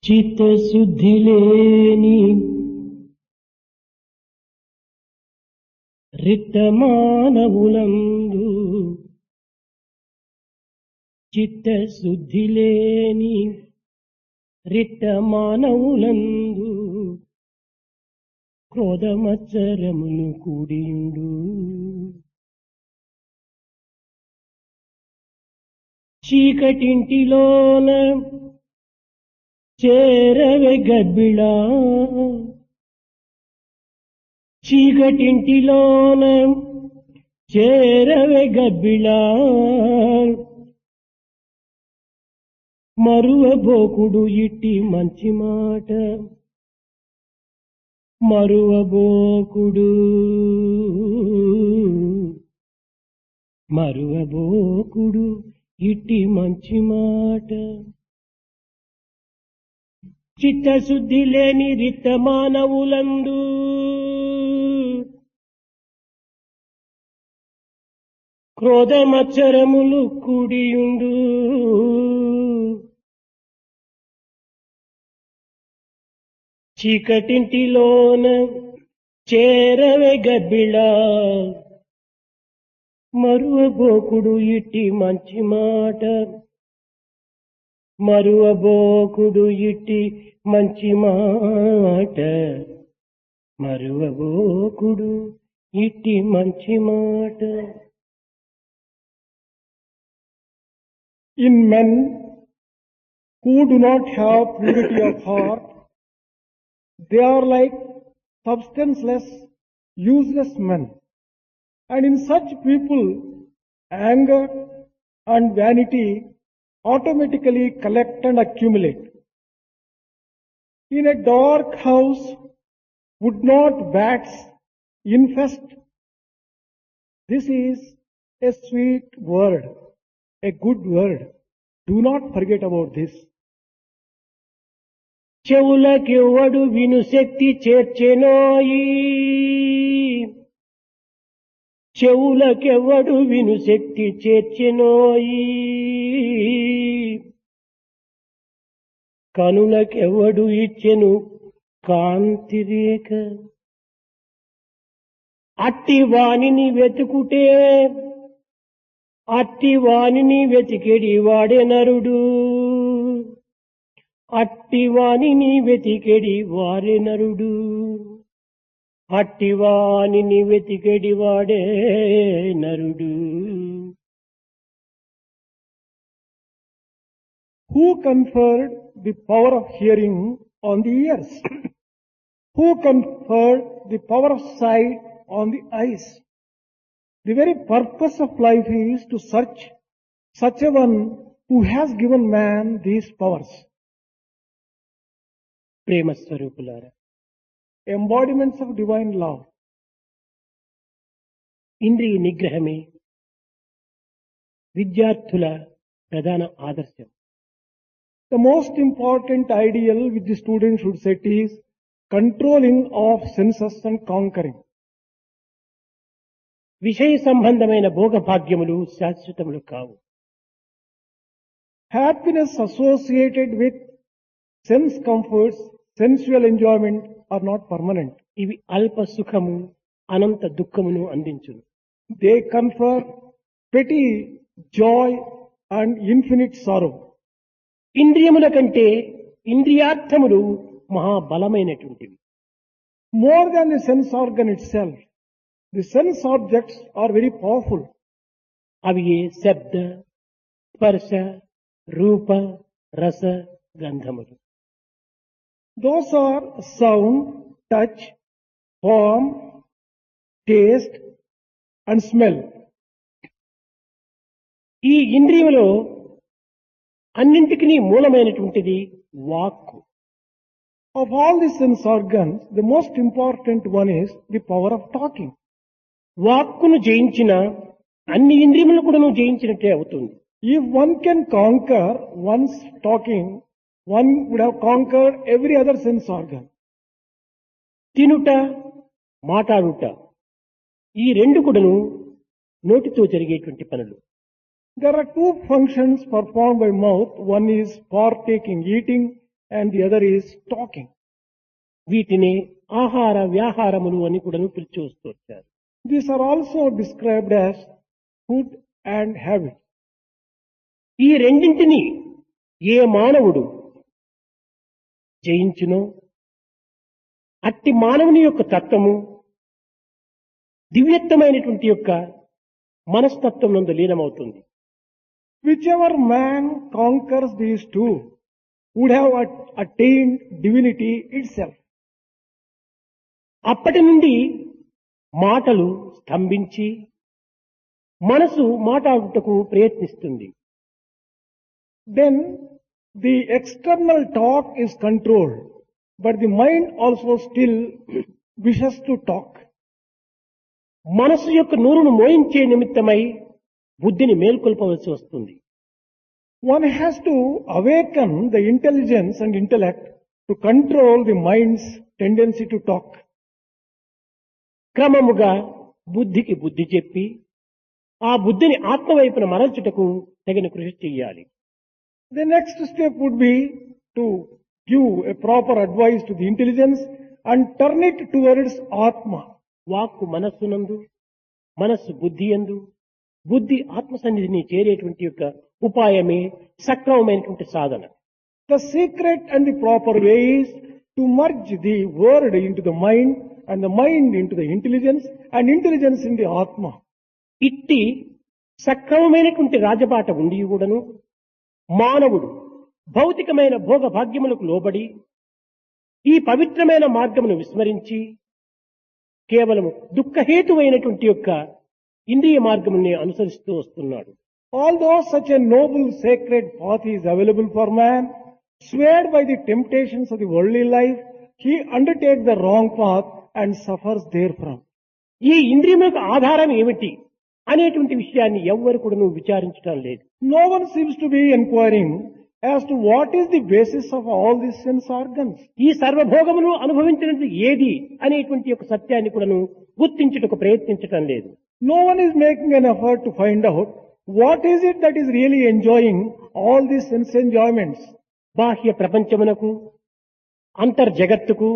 చిత్తశుద్ధి లేని రిట్టమానవులందు చిత్తశుద్ధి లేని రిట్టమానవులందు క్రోధమత్సరములు కూడియుండు. చీకటింటిలోన చేరవే గబ్బిళా, చీకటింటిలోన చేరవే గబ్బిళా, మరువబోకుడు ఇట్టి మంచి మాట, మరువబోకుడు మరువబోకుడు ఇట్టి మంచి మాట. చిత్తశుద్ధి లేని రిక్త మానవులందు క్రోధమత్సరములు కూడియుండు. చీకటింటిలోన చేరవే గబ్బిళా, మరువబోకుడు ఇట్టి మంచి మాట, మరువబోకుడు ఇట్టి మంచి మాట, మరువబోకుడు ఇట్టి మంచి మాట. In men who do not have purity of heart, they are like substanceless, useless men. And in such people, anger and vanity automatically collect and accumulate. In a dark house, would not bats infest? This is a sweet word, a good word. Do not forget about this. చెవులకెవ్వడు విను శక్తి చేర్చెనోయి, చెవులకెవ్వడు విను శక్తి చేర్చెనోయి, కనులకెవ్వడు ఇచ్చెను కాంతి రేఖ, అట్టి వానిని వెతుకుటే, అట్టి వానిని వెతికెడి వాడే నరుడు, అట్టి వానిని వెతికెడి వారే నరుడు, అట్టి వానిని వెతికెడి వాడే నరుడు. Who conferred the power of hearing on the ears? Who conferred the power of sight on the eyes? The very purpose of life is to search such a one who has given man these powers. ప్రేమ స్వరూపులారా, Embodiments of divine love. ఇంద్రియ నిగ్రహమే విద్యార్థుల ప్రధాన ఆదర్శం. The most important ideal which the student should set is controlling of senses and conquering. విషయ సంబంధమైన భోగభాగ్యములు శాశ్వతములు కావు. Happiness associated with sense comforts, sensual enjoyment are not permanent. ఇవి అల్ప సుఖము అనంత దుఃఖమును అందించును. They confer petty joy and infinite sorrow. ఇంద్రియముల కంటే ఇంద్రియార్థములు మహాబలమైనటువంటివి. More than the sense organ itself, the sense objects are very powerful. అవి శబ్ద, స్పర్శ, రూప, రస, గంధములు. Those are sound, touch, form, taste and smell. ఈ ఇంద్రియములో అన్నింటికి మూలమైనటువంటిది వాక్కు. Of all the sense organs, the most important one is the power of talking. వాక్కును జయించిన అన్ని ఇంద్రియములు కూడా జయించినట్టే అవుతుంది. If one can conquer one's talking, one would have conquered every other sense organ. తినుట, మాట్లాడుట, ఈ రెండు కూడాను నోటితో జరిగేటువంటి పనులు. There are two functions performed by mouth. One is partaking, eating, and the other is talking. వీటిని ఆహార వ్యాహారములు అని కూడా పిలిచి వస్తూ వచ్చారు. These are also described as food and habit. ఈ రెండింటిని ఏ మానవుడు జయించునో అట్టి మానవుని యొక్క తత్వము దివ్యత్వమైనటువంటి యొక్క మనస్తత్వం నందు లీనమవుతుంది. Whichever man conquers these two would have attained divinity itself. అప్పటి నుండి మాటలు స్తంభించి మనసు మాట్లాడుటకు ప్రయత్నిస్తుంది. Then the external talk is controlled, but the mind also still wishes to talk. మనసు యొక్క నూరును మోయించే నిమిత్తమై బుద్ధిని మేల్కొల్పవలసి వస్తుంది. One has to awaken the intelligence and intellect to control the mind's tendency to talk. క్రమముగా బుద్ధికి బుద్ధి చెప్పి ఆ బుద్ధిని ఆత్మవైపున మరల్చుటకు తగిన కృషి చేయాలి. The next step would be to give a proper advice to the intelligence and turn it towards Atma. వాక్కు మనస్సునందు, మనస్సు బుద్ధి యందు, బుద్ధి ఆత్మ సన్నిధిని చేరేటువంటి యొక్క ఉపాయమే సక్రమమైనటువంటి సాధన. The secret and the proper way is to merge the word into the mind and the mind into the intelligence and intelligence in the Atma. ఇట్టి సక్రమమైనటువంటి రాజబాట ఉండి కూడాను మానవుడు భౌతికమైన భోగ భాగ్యములకు లోబడి ఈ పవిత్రమైన మార్గమును విస్మరించి కేవలం దుఃఖహేతువైనటువంటి యొక్క ఇంద్రియ మార్గముని అనుసరిస్తూ వస్తున్నాడు. Although such a noble sacred path is available for man, swayed by the temptations of the worldly life, he undertakes the wrong path and suffers therefrom. ఈ ఇంద్రియములకు ఆధారం ఏమిటి అనేటువంటి విషయాన్ని ఎవ్వరు కూడా నువ్వు విచారించడం లేదు. No one seems to be inquiring as to what is the basis of all these sense organs. ఈ సర్వభోగమును అనుభవించినది ఏది అనేటువంటి యొక్క సత్యాన్ని కూడా గుర్తించుటకు ప్రయత్నించటం లేదు. No one is making an effort to find out what is it that is really enjoying all these sense enjoyments. బాహ్య ప్రపంచమునకు అంతర్జగత్తుకు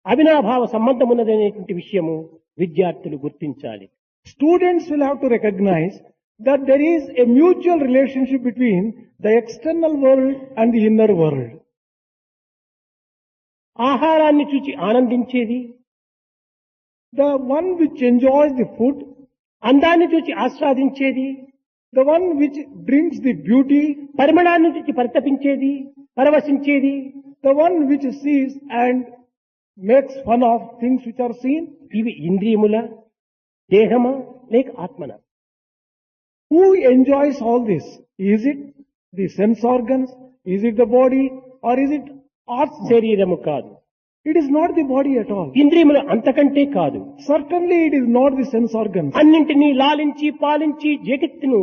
అవినాభావ సంబంధం ఉన్నదనేటువంటి విషయము విద్యార్థులు గుర్తించాలి. Students will have to recognize that there is a mutual relationship between the external world and the inner world. ఆహారాన్ని చూచి ఆనందించేది, The one which enjoys the food, అందాన్ని చూచి ఆస్వాదించేది, the one which drinks the beauty, పరిమళాన్ని చూచి పరితపించేది, పరవశించేది, the one which sees and makes fun of things which are seen. ఇవి ఇంద్రియముల, దేహమా లేక ఆత్మన? Who enjoys all this? Is it the sense organs? Is it the body? Or is it Atma? శరీరము కాదు, It is not the body at all. ఇంద్రియములు అంతకంటే కాదు. Certainly it is not the sense organs. అన్నింటినీ లాలించి పాలించి జగత్తును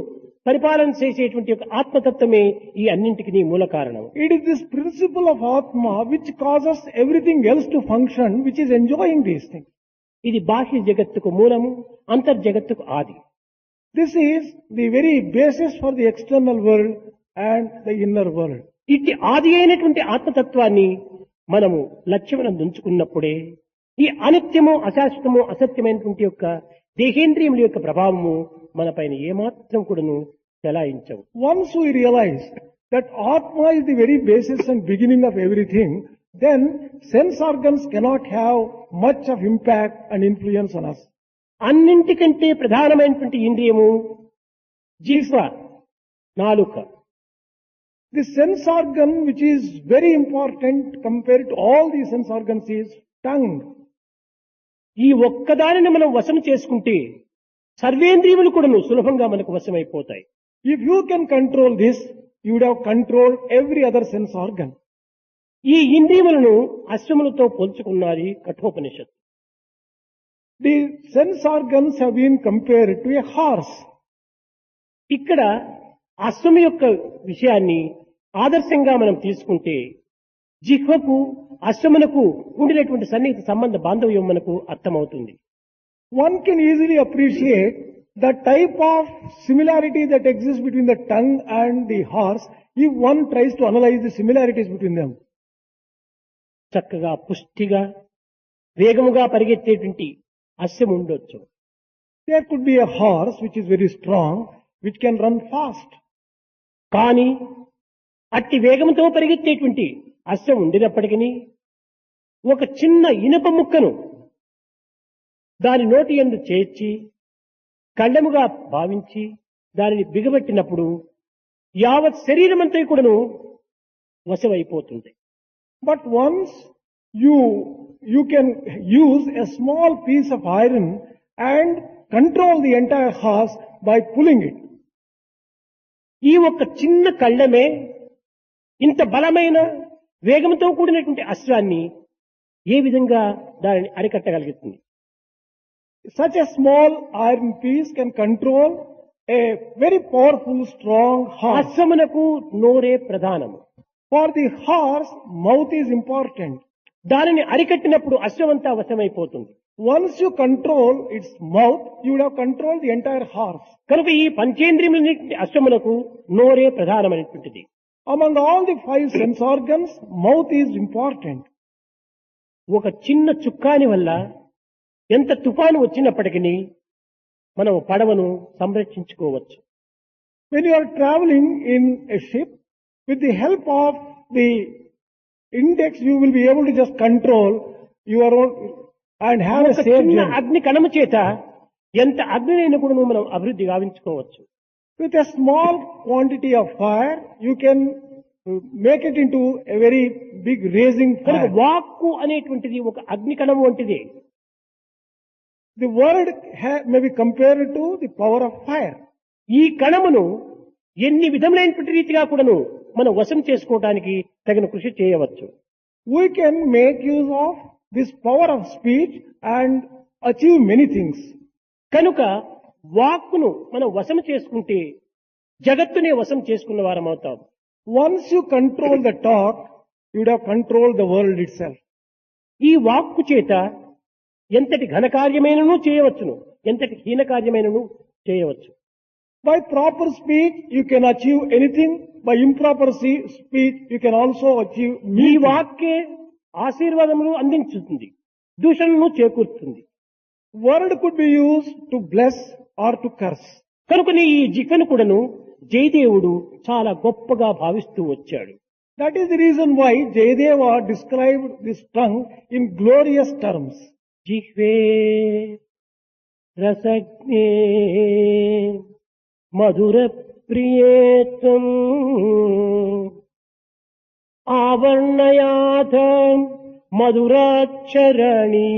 పరిపాలన చేసేటువంటి ఒక ఆత్మతత్వమే ఈ అన్నింటికి మూల కారణం. It is this principle of Atma which causes everything else to function, which is enjoying these things. ఇది బాహ్య జగత్తుకు మూలము, అంతర్జగత్తుకు ఆది. This is the very basis for the external world and the inner world. ఇట్టి ఆది అయినటువంటి ఆత్మతత్వాన్ని మనము లక్ష్యమునందు ఉంచుకున్నప్పుడే ఈ అనిత్యము, అశాశ్వతము, అసత్యమైనటువంటి యొక్క దేహేంద్రియముల యొక్క ప్రభావము మన పైన ఏమాత్రం కూడాను చెలాయించవు. Once we realize that Atma is the very basis and beginning of everything, then sense organs cannot have much of impact and influence on us. అన్నింటికంటే ప్రధానమైనటువంటి ఇంద్రియము జిహ్వ, నాలుక. The sense organ which is very important compared to all the sense organs is tongue. ఈ ఒక్కదానిని మనం వశం చేసుకుంటే సర్వేంద్రియములు కూడాను సులభంగా మనకు వశమైపోతాయి. If you can control this, you would have controlled every other sense organ. ఈ ఇంద్రియములను అశ్వములతో పోల్చుకున్నది కఠోపనిషత్తు. The sense organs have been compared to a horse. ఇక్కడ అశ్వము యొక్క విషయాన్ని ఆదర్శంగా మనం తీసుకుంటే జిహ్వకు అశ్వమునకు ఉండినటువంటి సన్నిహిత సంబంధ బాంధవ్యం మనకు అర్థమవుతుంది. One can easily appreciate the type of similarity that exists between the tongue and the horse, if one tries to analyze the similarities between them, చక్కగా పుష్టిగా వేగముగా పరిగెత్తేటువంటి అశ్వం ఉండొచ్చు. there could be a horse which is very strong, which can run fast. కానీ అట్టి వేగంతో పరిగెత్తేటువంటి అశ్వం ఉండినప్పటికీ ఒక చిన్న ఇనుప ముక్కను దాని నోటి యందు చేర్చి కళ్ళెముగా భావించి దానిని బిగబెట్టినప్పుడు యావత్ శరీరమంతా కూడాను వశమైపోతుంది. But once you can use a small piece of iron and control the entire horse by pulling it. ఈ ఒక్క చిన్న కళ్ళమే ఇంత బలమైన వేగంతో కూడినటువంటి అశ్వాన్ని ఏ విధంగా దానిని అరికట్టగలుగుతుంది? Such a small iron piece can control a very powerful, strong horse. అశ్వమునకు నోరే ప్రధానము. For the horse, mouth is important. దానిని అరికట్టినప్పుడు అశ్వమంతా వశమైపోతుంది. Once you control its mouth, you would have controlled the entire horse. కనుక ఈ పంచేంద్రియములన్నిటి అశ్వమునకు నోరే ప్రధానమైనటువంటిది. Among all the 5 sense organs, mouth is important. ఒక చిన్న చుక్కాని వల్ల ఎంత తుఫాను వచ్చినప్పటికీ మనం పడవను సంరక్షించుకోవచ్చు. When you are traveling in a ship, with the help of the index, you will be able to just control your own and have a ఒక safe చిన్న journey. అగ్ని కణము చేత ఎంత అగ్నినైనా కూడా మనం అభివృద్ధి గావించుకోవచ్చు. With a small quantity of fire, you can make it into a very big raising కనుక fire. వాక్కు అనేటువంటిది ఒక అగ్ని కణము వంటిది. The word may be compared to the power of fire. ఈ కణమును ఎన్ని విధములైనటువంటి రీతిగా కూడాను మనం వశం చేసుకోవడానికి తగిన కృషి చేయవచ్చు. We can make use of this power of speech and achieve many things. కనుక వాక్కును మనం వశం చేసుకుంటే జగత్తునే వశం చేసుకున్న వారం అవుతాం. Once you control the talk, you would have controlled the world itself. ఈ వాక్కు చేత ఎంతటి ఘనకార్యమైనను చేయవచ్చును, ఎంతటి హీనకార్యమైనను చేయవచ్చు. By proper speech, you can achieve anything. By improper speech, you can also achieve ఈ many things. వాక్కే ఆశీర్వాదములు అందించుతుంది, దూషణను చేకూరుతుంది. Word could be used to bless or to curse. కనుకనే ఈ జికను కూడాను జయదేవుడు చాలా గొప్పగా భావిస్తూ వచ్చాడు. That is the reason why Jayadeva described this tongue in glorious terms. జిహ్వే రసజ్ఞే మధుర ప్రియేత్వం ఆవర్ణయాథ మధురాక్షరణి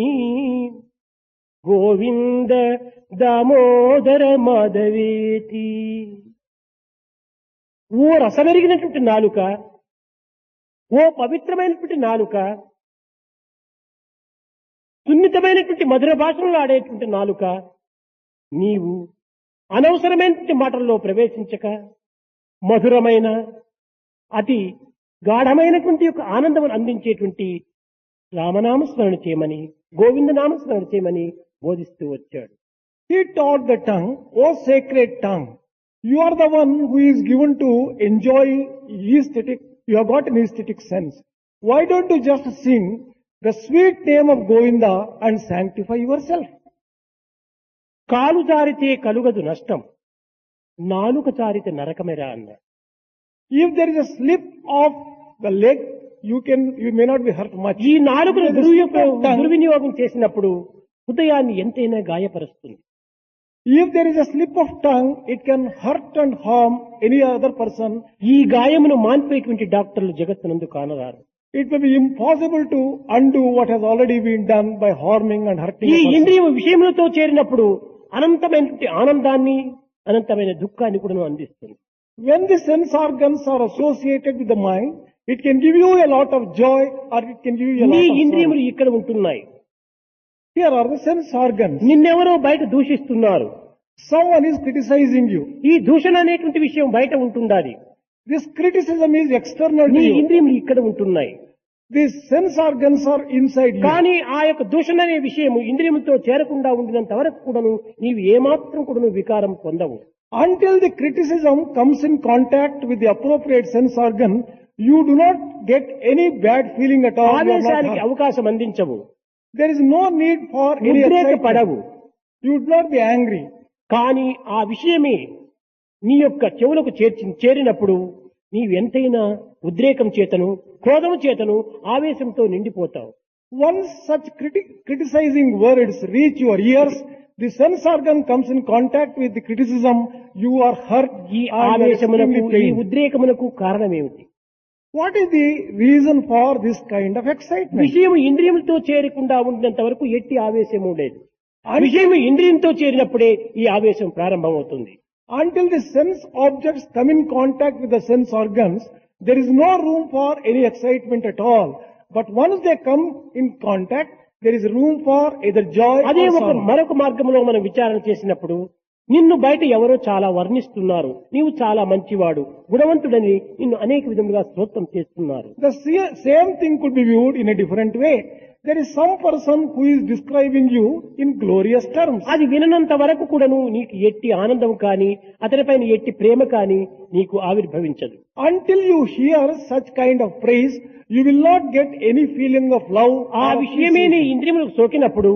గోవింద దామోదర మాధవేతి. ఓ రసమెరిగినటువంటి నాలుక, ఓ పవిత్రమైనటువంటి నాలుక, సున్నితమైనటువంటి మధుర భాషలో ఆడేటువంటి నాలుక, నీవు అనవసరమైనటువంటి మాటల్లో ప్రవేశించక మధురమైన అతి గాఢమైనటువంటి యొక్క ఆనందం అందించేటువంటి రామనామస్మరణ చేయమని, గోవింద నామస్మరణ చేయమని బోధిస్తూ వచ్చాడు. He taught the tongue, O sacred tongue, you are the one who is given to enjoy aesthetic, you have got an aesthetic sense. Why don't you just sing the sweet name of Govinda and sanctify yourself? కాలు జారితే కలుగదు నష్టం, నాలుక జారితే నరకమేరా అన్నాడు. If there is a slip of the leg, you may not be hurt much. ఈ నాలుకను If there is a slip of tongue, దుర్వినియోగం చేసినప్పుడు హృదయాన్ని ఎంతైనా గాయపరుస్తుంది. if there is a slip of tongue, it can hurt and harm any other person. ఈ గాయమును మాన్పేటువంటి డాక్టర్లు జగత్తునందు కానరారు. It may be impossible to undo what has already been done by harming and hurting ఈ a person. ఇంద్రియ విషయములతో చేరినప్పుడు అనంతమైనటువంటి ఆనందాన్ని, అనంతమైన దుఃఖాన్ని కూడా అందిస్తుంది. When the sense organs are associated with the mind, it can give you a lot of joy or it can give you a నీ lot of ఇంద్రియములు sorrow. ఇక్కడ ఉంటున్నాయి. Here are the sense organs. నిన్నెవరో బయట దూషిస్తున్నారు. Someone is criticizing you. ఈ దూషణ అనేటువంటి విషయం బయట ఉంటుండాలి. This criticism is external to నీ you. ఇంద్రియములు ఇక్కడ ఉంటున్నాయి. These sense organs are inside you. కానీ ఆ యొక్క దూషణ అనే విషయము ఇంద్రియములతో చేరకుండా ఉండినంత వరకు కూడాను నీవు ఏమాత్రం కూడాను వికారం పొందవు. Until the criticism comes in contact with the appropriate sense organ, you do not get any bad feeling at all. You are not ఆవేశానికి hurt. అవకాశం అందించవు, There is no need for any ఉద్రేకపడవు. excitement. You would not be angry. కానీ ఆ విషయమే నీ యొక్క చెవులకు చేరినప్పుడు నీవు ఎంతైనా ఉద్రేకం చేతను, క్రోధము చేతను, ఆవేశంతో నిండిపోతావు. Once such criticizing words reach your ears, the sense organ comes in contact with the criticism, you are hurt, ఈ and you are ఆవేశమునకు, extremely ఈ pained. ఉద్రేకమునకు కారణమేమిటి? What is the reason for this kind of excitement? విషయము ఇంద్రియములతో చేరకుండా ఉండినంత వరకు ఎట్టి ఆవేశము లేదు. విషయము ఇంద్రియంతో చేరినప్పుడే ఈ ఆవేశం ప్రారంభమవుతుంది. Until the sense objects come in contact with the sense organs, there is no room for any excitement at all. But once they come in contact, there is room for either joy అదే or ఒక sorrow. మరొక మార్గంలో మనం విచారణ చేసినప్పుడు నిన్ను బయట ఎవరో చాలా వర్ణిస్తున్నారు, నీవు చాలా మంచివాడు, గుణవంతుడని నిన్ను అనేక విధములుగా స్తోత్రం చేస్తున్నారు. The same thing could be viewed in a different way. There is some person who is describing you in glorious terms. అది విననంత వరకు కూడాను నీకు ఎట్టి ఆనందం కానీ అతనిపైన ఎట్టి ప్రేమ కానీ నీకు ఆవిర్భవించదు. Until you hear such kind of praise, you will not get any feeling of love. ఆ or విషయమే నీ appreciation. ఇంద్రియములకు సోకినప్పుడు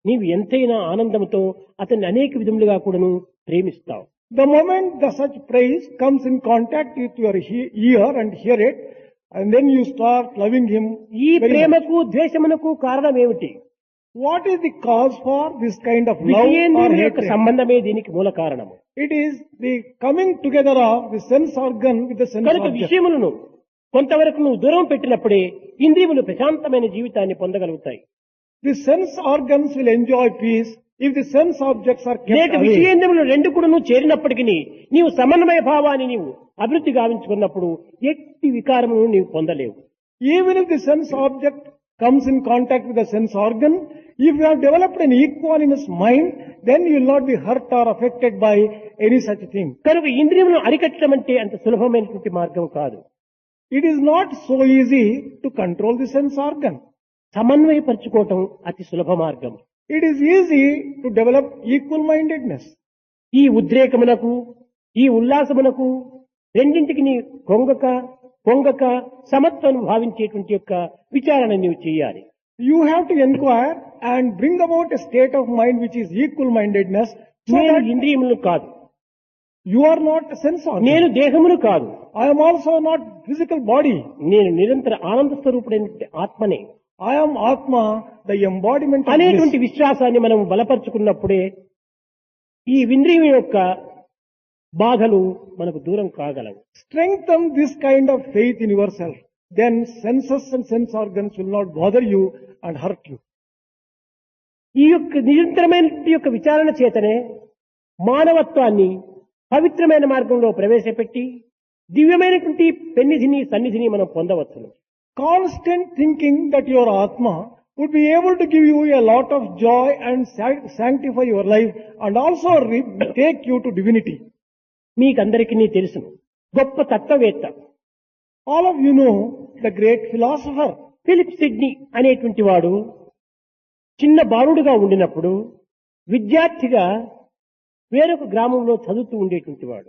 నీవు ఎంతైనా ఆనందంతో అతన్ని అనేక విధములుగా కూడాను ప్రేమిస్తావు. The moment the such praise comes in contact with your ear and hear it, and then you start loving him. ఈ very much. ప్రేమకు ద్వేషమునకు కారణం ఏమిటి? What is the cause for this kind of love or విషయేంద్రియముల యొక్క hatred? సంబంధమే దీనికి మూల కారణము. It is the coming together of the sense organ with the sense కనుక object. విషయములను కొంతవరకు నువ్వు దూరం పెట్టినప్పుడే ఇంద్రియములు ప్రశాంతమైన జీవితాన్ని పొందగలుగుతాయి. The sense organs will enjoy peace if the sense objects are kept లేక away. విషయేంద్రియములు రెండు కూడా నువ్వు చేరినప్పటికీ నీవు సమన్వయ భావాన్ని నీవు అభివృద్ధి గావించుకున్నప్పుడు ఎట్టి వికారమును నీవు పొందలేవు. Even if the sense object comes in contact with the sense organ, if you have developed an equanimous mind, then you will not be hurt or affected by any such thing. కనుక ఇంద్రియములను అరికట్టడం అంటే అంత సులభమైనటువంటి మార్గం కాదు. It is not so easy to control the sense organ. సమన్వయపరచుకోవటం అతి సులభ మార్గం. It is easy to develop equal-mindedness. ఈ ఉద్రేకమునకు, ఈ ఉల్లాసమునకు రెండింటికి నీ పొంగక సమత్వం భావించేటువంటి యొక్క విచారణ నీవు చేయాలి. You have to inquire and bring about a state of mind which is equal-mindedness, so నేను that ఇంద్రియములు కాదు, you are not a sense organ. నేను దేహమును కాదు, I am also not physical body. నేను నిరంతర ఆనంద స్వరూపుడైనటువంటి ఆత్మనే I am Atma, the embodiment of అనేటువంటి bliss. విశ్వాసాన్ని మనం బలపరుచుకున్నప్పుడే ఈ ఇంద్రియం యొక్క బాధలు మనకు దూరం కాగలవు. Strengthen this kind of faith in yourself. Then senses and sense organs will not bother you and hurt you. ఈ యొక్క నిరంతరమైనటువంటి యొక్క విచారణ చేతనే మానవత్వాన్ని పవిత్రమైన మార్గంలో ప్రవేశపెట్టి దివ్యమైనటువంటి సన్నిధిని మనం పొందవచ్చును. Constant thinking that your Atma would be able to give you a lot of joy and sanctify your life and also take you to divinity. మీకందరికీ తెలుసును, గొప్ప తత్వవేత్త All of you know the great philosopher. Philip Sidney అనేటువంటి వాడు చిన్న బాలుడుగా ఉండినప్పుడు విద్యార్థిగా వేరొక గ్రామంలో చదువుతూ ఉండేటువంటి వాడు.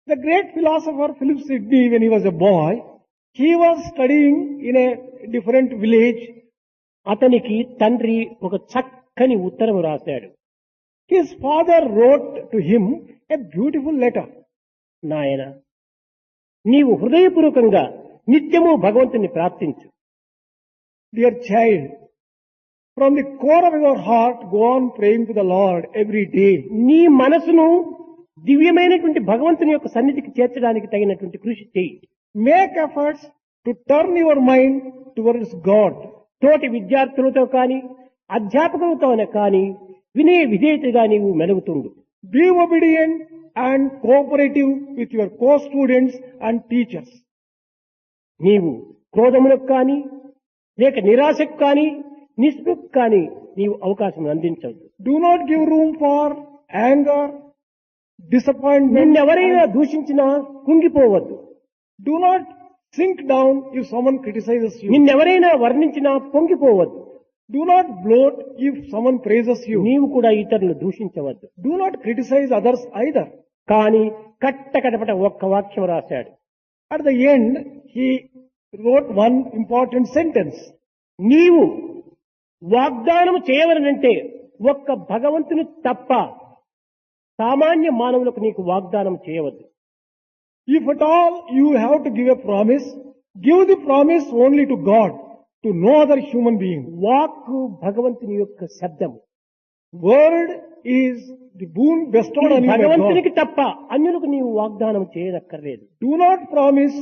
The great philosopher Philip Sidney, when he was a boy, he was studying in a different village. అతనికి తండ్రి ఒక చక్కని ఉత్తరం రాశాడు. His father wrote to him a beautiful letter. నాయన, నీవు హృదయపూర్వకంగా నిత్యము భగవంతుని ప్రార్థించు. Dear child, from the core of your heart, go on praying to the Lord every day. నీ మనసును దివ్యమైనటువంటి భగవంతుని యొక్క సన్నిధికి చేర్చడానికి తగినటువంటి కృషి చేయి. Make efforts to turn your mind towards God. తోటి విద్యార్థులతో కానీ అధ్యాపకులతో కానీ వినయ విధేయతగా నీవు మెలుగుతుండు. Be obedient and cooperative with your co-students and teachers. నీవు క్రోధములకు కానీ లేక నిరాశకు కానీ నిస్పృహకు కానీ నీవు అవకాశం అందించవద్దు. Do not give room for anger, disappointment. నిన్నెవరైనా దూషించినా కుంగిపోవద్దు. Do not Sink down if someone criticizes you. నిన్నెవరైనా వర్ణించినా పొంగిపోవద్దు. Do not bloat if someone praises you. నీవు కూడా ఇతరులను దూషించవద్దు. Do not criticize others either. కానీ కట్టకడపట ఒక్క వాక్యం రాశాడు. At the end, he wrote one important sentence. నీవు వాగ్దానం చేయవలనంటే ఒక్క భగవంతుని తప్ప సామాన్య మానవులకు నీకు వాగ్దానం చేయవద్దు. If at all you have to give a promise, give the promise only to God, to no other human being. వాక్కు భగవంతుని యొక్క శబ్దం. Word is the boon bestowed on you by God. భగవంతునికి తప్ప అన్యులకు నీవు వాగ్దానం చేయనక్కర్లేదు. Do not promise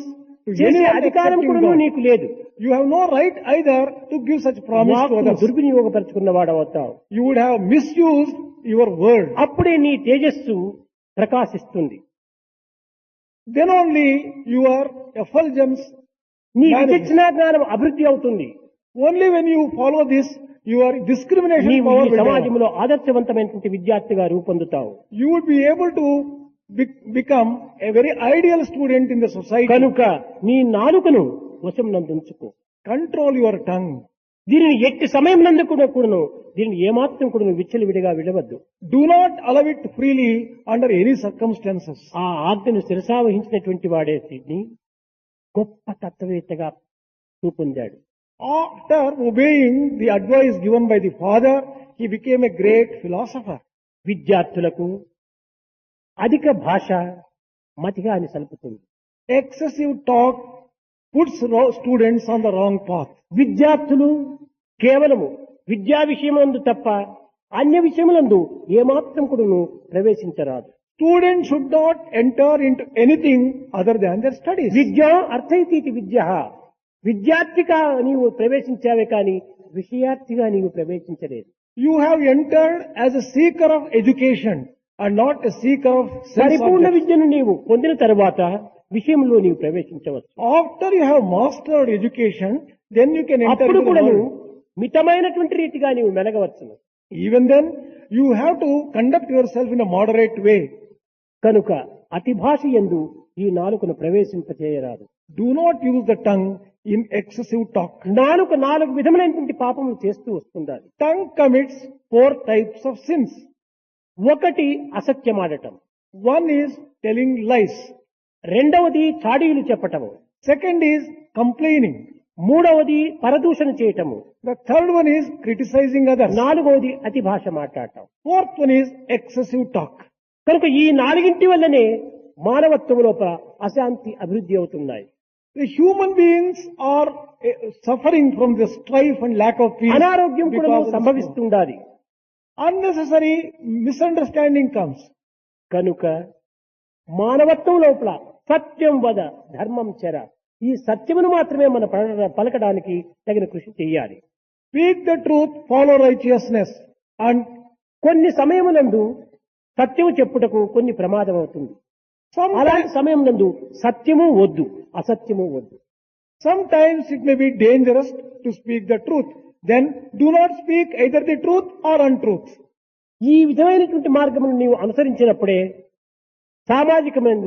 to చేసే anyone అధికారం excepting కూడా God. నీకు లేదు. You have no right either to give such promise to వాక్కును others. దుర్వినియోగపరుచుకున్న వాడవుతావు. You would have misused your word. అప్పుడే నీ తేజస్సు ప్రకాశిస్తుంది. Then only your effulgence నీ manifests. విచక్షణ జ్ఞానం అభివృద్ధి అవుతుంది. Only when you follow this, your discrimination నీవు power ఈ will develop. సమాజంలో ఆదర్శవంతమైనటువంటి విద్యార్థిగా రూపొందుతావు. You would be able to become a very ideal student in the society. కనుక నీ నాలుకను వశం నందుంచుకో. Control your tongue. దీనిని ఎట్టి సమయం నందు కూడాను దీనిని ఏమాత్రం కూడా విచ్చలవిడిగా విడవద్దు. Do not allow it freely under any circumstances. ఆ ఆజ్ఞను శిరసావహించినటువంటి వాడే సిడ్ని గొప్ప తత్వవేత్తగా రూపొందాడు. After obeying the advice given by the father, he became a great philosopher. విద్యార్థులకు అధిక భాష మతిగా అని సలుపుతుంది. Excessive talk puts students on the wrong path. విద్యార్థులు కేవలము విద్యా విషయమందు తప్ప అన్య విషయములందు ఏమాత్రం కూడాను ప్రవేశించరాదు. Students should not enter into anything other than their studies. విద్య అర్థైతీతి విద్య. విద్యార్థిగా నీవు ప్రవేశించావే కానీ విషయార్థిగా నీవు ప్రవేశించలేదు. You have entered as a seeker of education and not a seeker of sense పరిపూర్ణ objects. విద్యను నీవు పొందిన తరువాత విషయంలో నీవు ప్రవేశించవచ్చు. After you have mastered education, then you can enter అప్పుడు into the కూడా world. మితమైనటువంటి రీతిగా నీవు మెలగవచ్చును. Even then, you have to conduct yourself in a moderate way. కనుక అతి భాష యందు ఈ నాలుకను ప్రవేశింపచేయరాదు. Do not use the tongue in excessive talk. నాలుక నాలుగు విధములైనటువంటి పాపములు చేస్తూ వస్తుండాలి. Tongue commits 4 types of sins. ఒకటి అసత్యమాడటం, One is telling lies. రెండవది చాడీలు చెప్పటము, Second is complaining. మూడవది పరదూషణ చేయటము, The third one is criticizing others. నాలుగవది అతి భాష మాట్లాడటం. Fourth one is excessive talk. కనుక ఈ నాలుగింటి వల్లనే మానవత్వం లోపల అశాంతి అభివృద్ధి అవుతున్నాయి. The human beings are suffering from the strife and lack of peace. అనారోగ్యం కూడా because of this. సంభవిస్తుండాలి. Unnecessary misunderstanding comes. కనుక మానవత్వం లోపల సత్యం వద ధర్మం చెర, ఈ సత్యమును మాత్రమే మన పలకడానికి తగిన కృషి చేయాలి. Speak the truth, follow righteousness. And కొన్ని సమయమునందు సత్యము చెప్పుటకు కొన్ని ప్రమాదం అవుతుంది. అలాంటి సమయం నందు సత్యము వద్దు, అసత్యము వద్దు. sometimes it may be dangerous to speak the truth. Then do not speak either the truth or untruth. ఈ విధమైనటువంటి మార్గమును నీవు అనుసరించినప్పుడే సామాజికమైన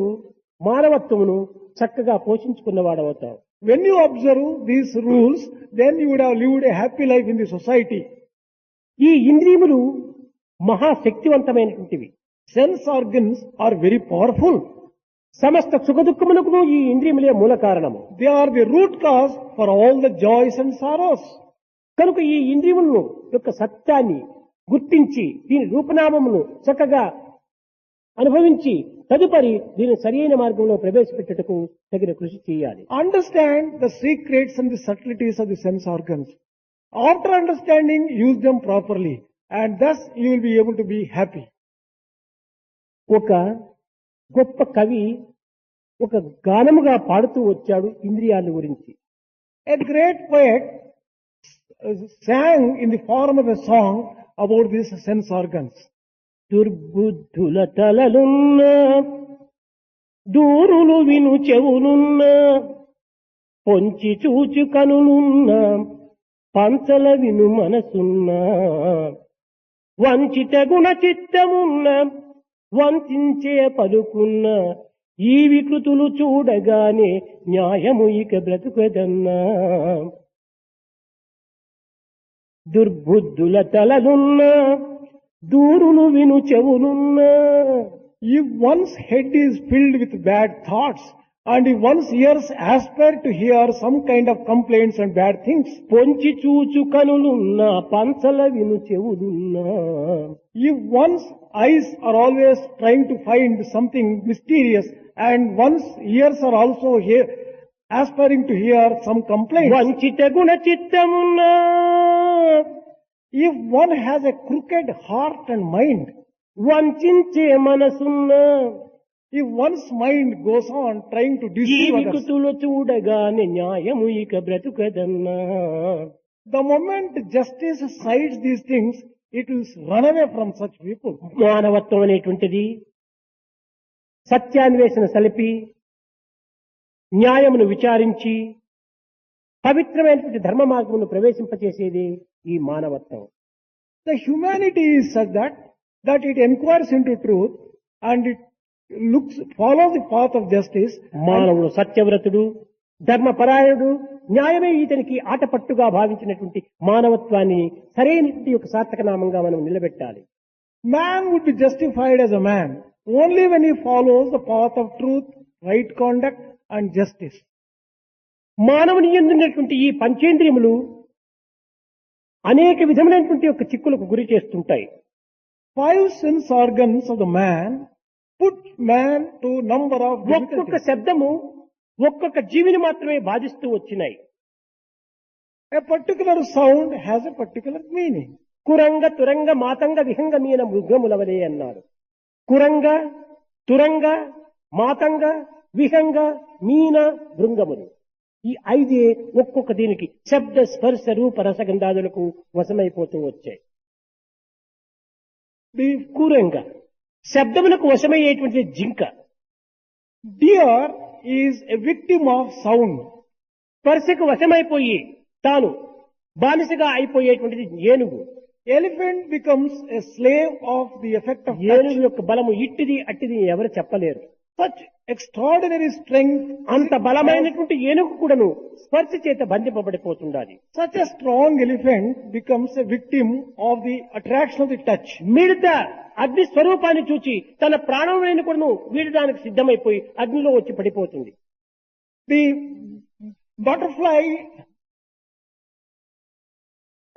మానవత్వమును చక్కగా పోషించుకున్నవాడవుతావు. When you observe these rules, then you would have lived a happy life in the society. ఈ ఇంద్రియములు మహాశక్తివంతమైనటువంటివి. Sense organs are very powerful. సమస్త సుఖదుఖములకు ఈ ఇంద్రియములే మూల కారణము. They are the root cause for all the joys and sorrows. కనుక ఈ ఇంద్రియములను యొక్క సత్యాన్ని గుర్తించి దీని రూపనామమును చక్కగా అనుభవించి తదుపరి దీని సరియైన మార్గంలో ప్రవేశపెట్టుటకు తగిన కృషి చేయాలి. Understand the secrets and the subtleties of the sense organs. After understanding, use them properly, and thus you will be able to be happy. ఒక గొప్ప కవి ఒక గానముగా పాడుతూ వచ్చాడు ఇంద్రియాల గురించి. A great poet sang in the form of a song about these sense organs. దుర్బుద్ధుల తలలున్న దూరులు విను చెవులున్న పొంచి చూచు కనులున్న పంచల విను మనసున్న వంచిత గుణ చిత్తమున్న వంచే పలుకున్న ఈ వికృతులు చూడగానే న్యాయము ఇక బ్రతుకదన్నా, దుర్బుద్ధుల తలలున్నా దూరును విను చెవులున్నా. If one's head is filled with bad thoughts and if one's ears aspire to hear some kind of complaints and bad things, పొంచి చూచు కనులున్నా పంచల విను చెవులున్నా. if one's eyes are always trying to find something mysterious and one's ears are also aspiring to hear some complaints, వంచిత Guna చిత్తమున్నా, if one has a crooked heart and mind, వంచించే మనసున్నా, if one's mind goes on trying to ఈ deceive others, వికృతులు చూడగానే న్యాయము ఇక బ్రతుకదన్నా. the moment justice sides these things, it will run away from such people. మానవత్వం అనేటువంటిది సత్యాన్వేషణ సలిపి న్యాయమును విచారించి పవిత్రమైనటువంటి ధర్మ మార్గమును ప్రవేశింపచేసేది ఈ మానవత్వం. The humanity is such that it inquires into truth and it follows the path of justice. మానవుడు సత్యవ్రతుడు, ధర్మపరాయణుడు, న్యాయమే ఇతనికి ఆటపట్టుగా భావించినటువంటి మానవత్వాన్ని సరైనటువంటి ఒక సార్థకనామంగా మనం నిలబెట్టాలి. Man would be justified as a man only when he follows the path of truth, right conduct and justice. మానవుని యందున్నటువంటి ఈ పంచేంద్రియములు అనేక విధములైనటువంటి యొక్క చిక్కులకు గురి చేస్తుంటాయి. 5 sense organs of the man put man to number of ఒక్కొక్క difficulties. శబ్దము ఒక్కొక్క జీవిని మాత్రమే బాధిస్తూ వచ్చినాయి. A particular sound has a particular meaning. కురంగ తురంగ మాతంగ విహంగ మీన మృగములవలే అన్నాడు. కురంగ తురంగ మాతంగ విహంగ మీన భృంగములు, ఈ 5 ఒక్కొక్క దీనికి శబ్ద స్పర్శ రూప రసగంధాదులకు వశమైపోతూ వచ్చాయి. కురంగ శబ్దములకు వశమయ్యేటువంటి జింక, Deer is a victim of sound. స్పర్శకు వశమైపోయి తాను బానిసగా అయిపోయేటువంటిది ఏనుగు. Elephant becomes a slave of the effect of touch. ఏనుగు యొక్క బలము ఇట్టిది అట్టిది ఎవరు చెప్పలేరు. Such extraordinary strength, అంత బలమైనటువంటి ఏనుగు కూడాను స్పర్శ చేత బంధింపబడిపోతుండాలి. such a strong elephant becomes a victim of the attraction of the touch. మిడత అగ్ని స్వరూపాన్ని చూచి తన ప్రాణమైన కూడాను వీడడానికి సిద్ధమైపోయి అగ్నిలో వచ్చి పడిపోతుంది. The butterfly,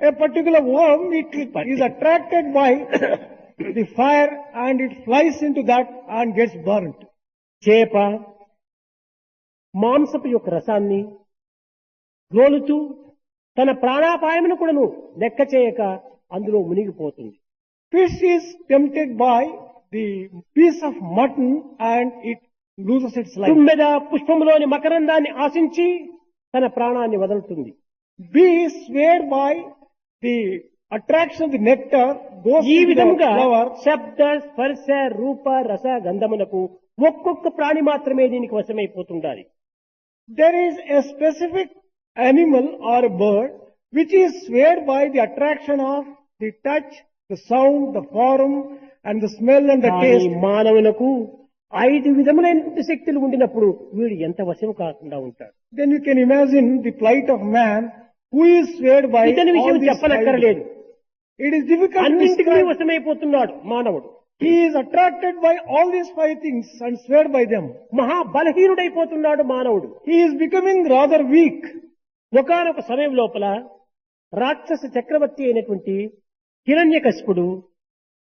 a particular worm, it is attracted by the fire and it flies into that and gets burnt. చేప మాంసపు యొక్క రసాన్ని రోలుతూ తన ప్రాణాపాయమును కూడాను లెక్క చేయక అందులో మునిగిపోతుంది. Fish is tempted by the piece of mutton and it loses its life. తుమ్మెద పుష్పములోని మకరందాన్ని ఆశించి తన ప్రాణాన్ని వదులుతుంది. Bee swayed by the attraction of the nectar goes ఈ into the విధముగా flower. శబ్ద స్పర్శ రూప రస గంధములకు ఒక్కొక్క ప్రాణి మాత్రమే దీనికి వశమైపోతుండాలి. There is a specific animal or a bird which is swayed by the attraction of the touch, the sound, the form and the smell and the కానీ taste. మానవులకు 5 విధములైన శక్తులు ఉండినప్పుడు వీడు ఎంత వశం కాకుండా ఉంటాడు. Then you can imagine the plight of man who is swayed by ఇతని all విషయం these 5. చెప్పనక్కర్లేదు. It is difficult to అన్నింటికీ describe. వశమైపోతున్నాడు మానవుడు. He is attracted by all these 5 things and swayed by them. మహా బలహీనుడైపోతున్నాడు మానవుడు. He is becoming rather weak. ఒకానొక సమయం లోపల రాక్షస చక్రవర్తి అయినటువంటి హిరణ్యకశిపుడు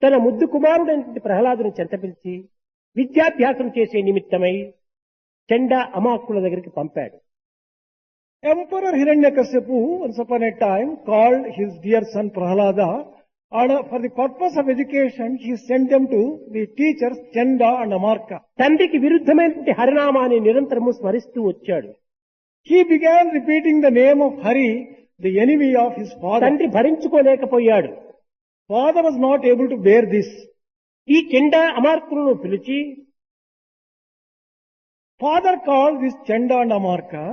తన ముద్దు కుమారుడైనటువంటి ప్రహ్లాదుని చెంతపిలిచి విద్యాభ్యాసం చేసే నిమిత్తమై చండా అమాకుల దగ్గరికి పంపాడు. Emperor Hiranyakasipu once upon a time called his dear son Prahlada and for the purpose of education he sent them to the teachers Chanda and Amarka. తండ్రికి విరుద్ధమైనటువంటి హరినామాన్ని నిరంతరము స్మరిస్తూ వచ్చాడు. He began repeating the name of Hari, the enemy of his father. తండ్రి భరించుకోలేకపోయాడు. Father was not able to bear this. ఈ చండా అమార్కులను పిలిచి Father called this Chanda and Amarka.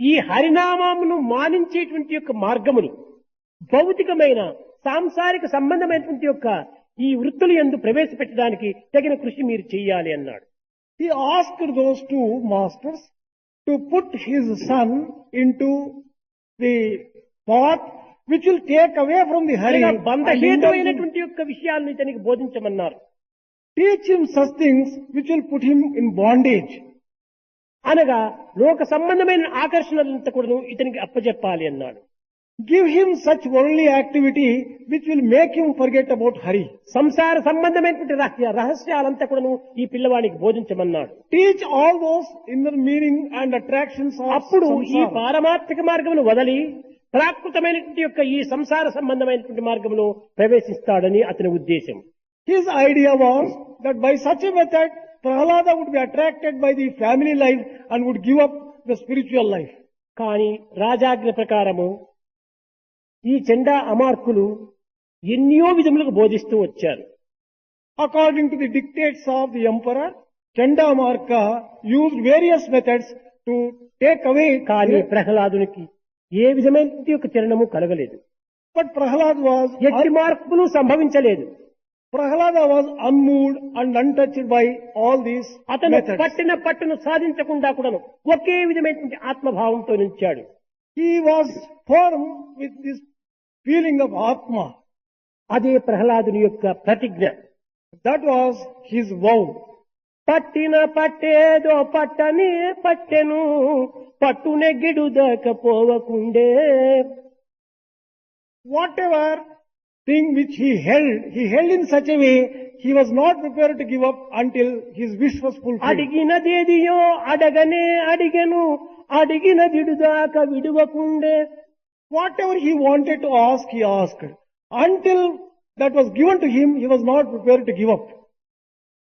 ఈ హరినామమును మానించేటువంటి యొక్క మార్గములు భౌతికమైన సాంసారిక సంబంధమైనటువంటి యొక్క ఈ వృత్తులు యందు ప్రవేశపెట్టడానికి తగిన కృషి మీరు చేయాలి అన్నాడు. He asked those two masters to put his son into the path which will take away from the hurry. అనగా and indulge him. బంధహేతువైనటువంటి యొక్క విషయాలను ఇతనికి బోధించమన్నారు. Teach him such things which will put him in bondage. అనగా లోక సంబంధమైన ఆకర్షణలంతా కూడా ఇతనికి అప్పచెప్పాలి అన్నాడు. Give him such worldly activity which will make him forget about hurry. సంసార సంబంధమైనటువంటి రహస్యాలంతా కూడా ఈ పిల్లవాడికి బోధించమన్నాడు. Teach all those inner meaning and attractions of అప్పుడు ఈ samsara. పారమార్థిక మార్గమును వదలి ప్రాకృతమైనటువంటి యొక్క ఈ సంసార సంబంధమైనటువంటి మార్గంలో ప్రవేశిస్తాడని అతని ఉద్దేశం. His idea was that by such a method, Prahalada would be attracted by the family life and would give up the spiritual life. కానీ రాజాజ్ఞ ప్రకారము ఈ చెండా అమార్కులు ఎన్నో విధములకు బోధిస్తూ వచ్చారు. According to the dictates of the emperor, Chandamarka used various methods to take away. కానీ ప్రహ్లాదునికి ఏ విధమైనటువంటి యొక్క చరణము కలగలేదు. But ఎట్టి మార్పులు సంభవించలేదు. Prahalada was unmoved and untouched by all these అతను methods. పట్టిన పట్టును సాధించకుండా కూడాను ఒకే విధమైనటువంటి ఆత్మభావంతో నిలిచాడు. He was firm with this feeling of Atma. అదే ప్రహ్లాదుని యొక్క ప్రతిజ్ఞ. That was his vow. పట్టిన పట్టేదో పట్టనే పట్టెను పట్టునెగ్గిడు దాకపోవకుండే. Whatever thing which he held in such a way, he was not prepared to give up until his wish was fulfilled. అడిగినదేదియో అడగనే అడిగెను అడిగినదిడు దాకా విడువకుండే. Whatever he wanted to ask, he asked. Until that was given to him, he was not prepared to give up.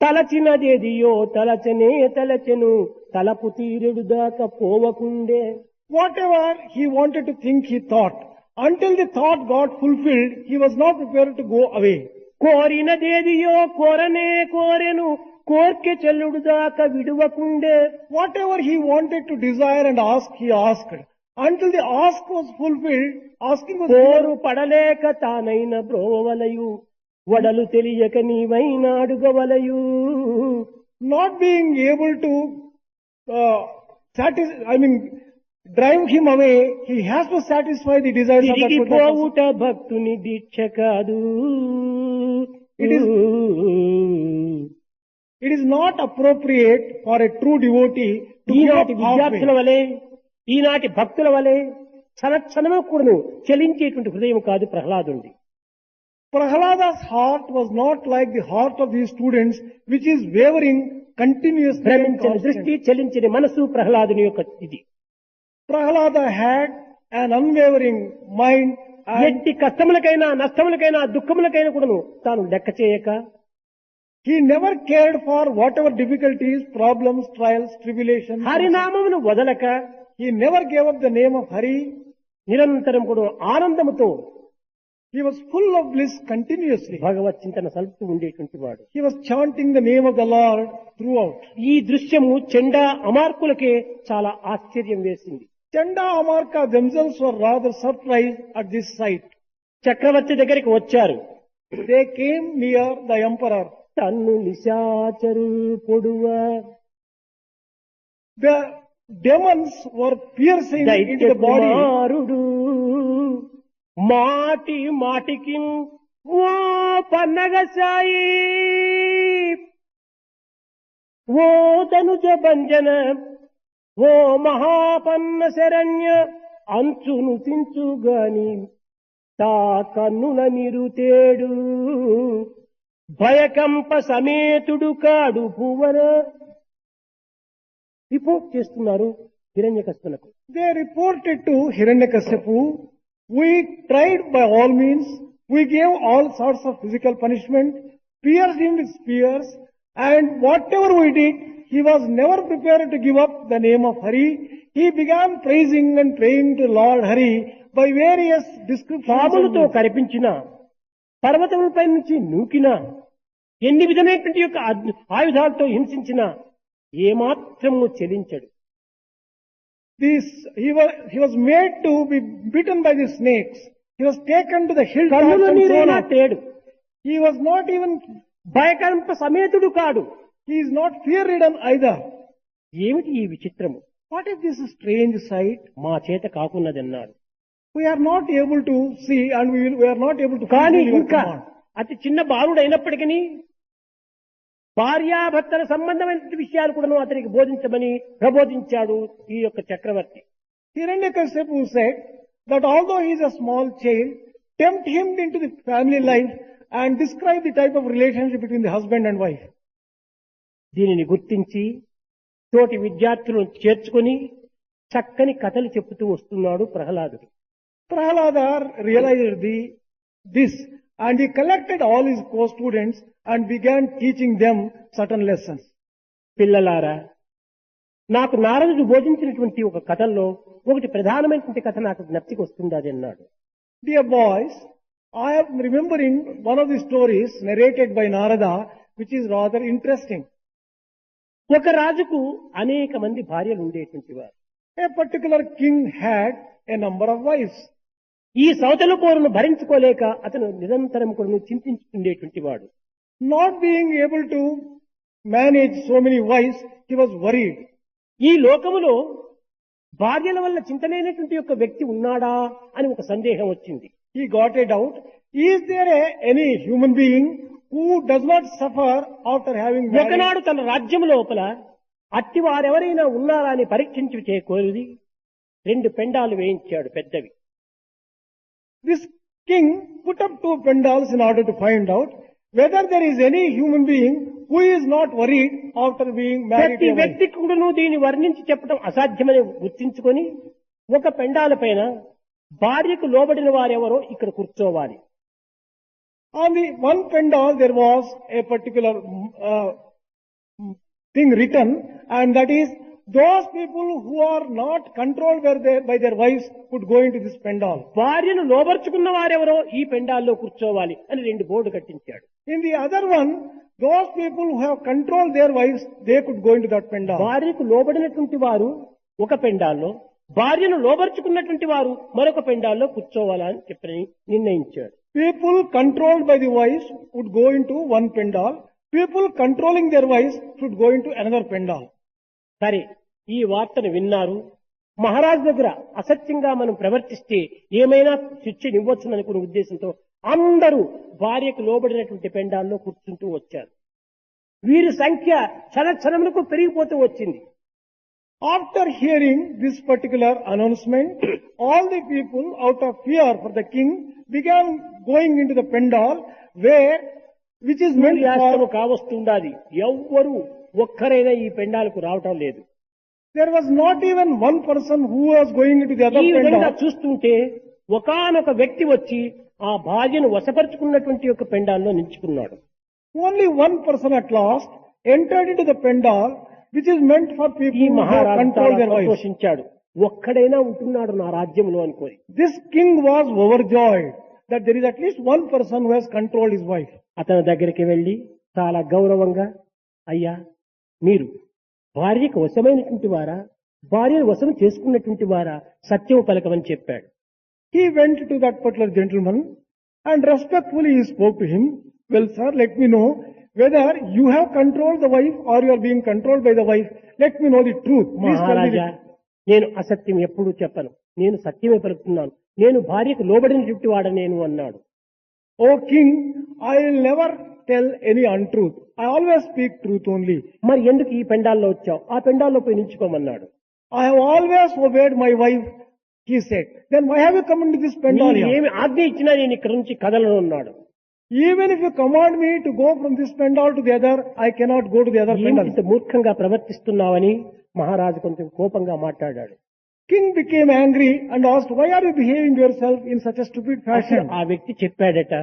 తలచినదేదియో తలచనే తలచెను తలపు తీరెడు దాకా పోవకుండే. Whatever he wanted to think, he thought. Until the thought got fulfilled, he was not prepared to go away. కోరినదేదియో కోరనే కోరెను కోర్కె చెల్లుడు దాకా విడువకుండే. Whatever he wanted to desire and ask, he asked. Until the ask was fulfilled, asking was కోరు given. పడలేక తానైన బ్రోవలయు వడలు తెలియక నీవైన అడుగవలయు. Not being able to drive him away, he has to satisfy the desires of that particular person. తిరిగిపోవుట భక్తుని దీక్ష కాదు. It is not appropriate for a true devotee to give up ఈనాటి విద్యార్థుల halfway. వలె ఈనాటి భక్తుల వలె క్షణక్షణము కూడాను చలించేటువంటి హృదయం కాదు ప్రహ్లాదుంది. Prahalada's heart was not like the heart of these students, which is wavering continuously. and భ్రమించని దృష్టి constantly. చలించని మనసు ప్రహ్లాదుని యొక్క ఇది. Prahalada had an unwavering mind and ఎట్టి కష్టములకైనా నష్టములకైనా దుఃఖములకైనా కూడాను తాను లెక్క చేయక he never cared for whatever difficulties, problems, trials, tribulations. హరినామమును వదలక He never gave up the name of Hari. నిరంతరం కూడా ఆనందముతో He was full of bliss continuously. భగవత్ చింతన సలుపుతూ ఉండేటువంటి వాడు. He was chanting the name of the Lord throughout. ఈ దృశ్యము చెండా అమార్కులకే చాలా ఆశ్చర్యం వేసింది. Chanda Amarka themselves were rather surprised at this sight. చక్రవర్తి దగ్గరికి వచ్చారు. They came near the emperor. తన్ను నిశాచరు పొడువ The demons were piercing into దైత్య the body. కుమారుడు మాటి మాటికి ఓ పన్నగ సాయి ఓ ధనుజ భంజన ఓ మహాపన్న శరణ్య అంచును చించుగాని తా కన్నుల నిరుతేడు భయకంప సమేతుడు కాడు భువన. రిపోర్ట్ చేస్తున్నారు హిరణ్యకశిపునకు. They reported to Hiranyakashipu, we tried by all means, we gave all sorts of physical punishment, pierced him with spears, and whatever we did, he was never prepared to give up the name of Hari. He began praising and praying to Lord Hari by various descriptions. పాములతో కనిపించిన పర్వతములపై నుంచి నూకిన ఎన్ని విధమైనటువంటి యొక్క ఆయుధాలతో హింసించిన ఏమాత్రము చెలించడు. He was made to be bitten by the snakes. He was taken to the hill కన్నుల and thrown నీరైనా up. తేడు. He was not even భయకంప సమేతుడు కాడు. He is not fear-ridden either. ఏమిటి ఈ విచిత్రము? What is this strange sight? మా చేత కాకున్నదన్నాడు. We are not able to see and we are not able to కానీ fulfill your ఇంకా command. అతి చిన్న బాలుడు అయినప్పటికీ భార్యాభర్తల సంబంధమైన విషయాలు కూడా అతనికి బోధించమని ప్రబోధించాడు ఈ యొక్క చక్రవర్తి. Hiranyakashipu said that although he is a small child, tempt him into the family life and describe the type of relationship between the husband and wife. దీనిని గుర్తించి తోటి విద్యార్థులను చేర్చుకొని చక్కని కథలు చెప్పుతూ వస్తున్నాడు ప్రహ్లాదుడు. Prahalada realized this and he collected all his co-students and began teaching them certain lessons. పిల్లలారా, నాకు నారదుడు బోధించినటువంటి ఒక కథల్లో ఒకటి ప్రధానమైనటువంటి కథ నాకు జ్ఞప్తికి వస్తుంది అది అన్నాడు. Dear boys, I am remembering one of the stories narrated by Narada which is rather interesting. ఒక రాజుకు అనేక మంది భార్యలు ఉండేటువంటి వారు. A particular king had a number of wives. ఈ సౌతల కోరును భరించుకోలేక అతను నిరంతరం కూడా చింతించుండేటువంటి వాడు. Not being able to manage so many wives, he was worried. ఈ లోకములో భార్యల వల్ల చింతనైనటువంటి యొక్క వ్యక్తి ఉన్నాడా అని ఒక సందేహం వచ్చింది. He got a doubt. Is there any human being who does not suffer after having married? ఒకనాడు తన రాజ్యం లోపల అట్టి వారెవరైనా ఉన్నారా అని పరీక్షించి చేయకోరిది 2 పెండాలు వేయించాడు పెద్దవి. This king put up 2 pendals in order to find out whether there is any human being who is not worried after being married ప్రతి to a wife. వ్యక్తి కూడాను దీన్ని వర్ణించి చెప్పడం అసాధ్యమని గుర్తించుకొని ఒక పెండాల పైన భార్యకు లోబడిన వారెవరో ఇక్కడ కూర్చోవాలి. On the one pendal there was a particular thing written, and that is those people who are not controlled by their wives could go into this pendal. భార్యను లోబర్చుకున్న వారెవరో ఈ పెండాల్లో కూర్చోవాలి అని 2 బోర్డు కట్టించాడు. In the other one, those people who have controlled their wives, they could go into that pendal. భార్యకు లోబడినటువంటి వారు ఒక పెండాల్లో, భార్యను లోబర్చుకున్నటువంటి వారు మరొక పెండాల్లో కూర్చోవాలని చెప్పని నిర్ణయించాడు. People controlled by the wives would go into one pendal. People controlling their wives should go into another pendal. సరే, ఈ వార్తను విన్నారు. మహారాజు దగ్గర అసత్యంగా మనం ప్రవర్తిస్తే ఏమైనా శిక్షనివ్వచ్చుననుకునే ఉద్దేశంతో అందరూ భార్యకు లోబడినటువంటి పెండాల్లో కూర్చుంటూ వచ్చారు. వీరి సంఖ్య క్షణములకు పెరిగిపోతూ వచ్చింది. After hearing this particular announcement, all the people out of fear for the king began going into the pendal which is meant సూర్యాస్తము for. కావస్తుండాలి. ఎవ్వరూ ఒక్కరైనా ఈ పెండాలకు రావటం లేదు. There was not even one person who was going into the other ఈ విధంగా pendal. చూస్తుంటే ఒకానొక వ్యక్తి వచ్చి ఆ భార్యను వశపరుచుకున్నటువంటి యొక్క పెండాల్లో నిల్చుకున్నాడు. Only one person at last entered into the pendal which is meant for ఈ people who have మహారాజు controlled చాలా their wives. సంతోషించాడు. ఒక్కడైనా ఉంటున్నాడు నా రాజ్యంలో అనుకోని. This king was overjoyed that there is at least one person who has controlled his wife. అతని దగ్గరికి వెళ్లి చాలా గౌరవంగా, అయ్యా మీరు భార్యకు వశమైనటువంటి వారా, భార్యను వశం చేసుకున్నటువంటి వారా, సత్యం పలకమని చెప్పాడు. He went to that particular gentleman and respectfully he spoke to him. Well, sir, let me know whether you have controlled the wife or you are being controlled by the wife. Let me know the truth. Please tell me Maharaja, the నేను అసత్యం ఎప్పుడూ చెప్పను, నేను సత్యమే పలుకుతున్నాను, నేను భార్యకు లోబడినటువంటి వాడ నేను అన్నాడు. O king, I will never tell any untruth. I always speak truth only. మరి ఎందుకు ఈ పెండాల్లో వచ్చావు? ఆ పెండాల్లో పోయి నిల్చుకోమన్నాడు. I have always obeyed my wife, he said. Then why have you come into this pendal నీవు here? ఏమి ఆజ్ఞ ఇచ్చినా నేను ఇక్కడ నుంచి కదలను అన్నాడు. Even if you command me to go from this pendal to the other, I cannot go to the other ఏమిటి pendal. ఇంత మూర్ఖంగా ప్రవర్తిస్తున్నావని మహారాజు కొంచెం కోపంగా మాట్లాడాడు. King became angry and asked, why are you behaving yourself in such a stupid fashion? ఆ వ్యక్తి చెప్పాడట,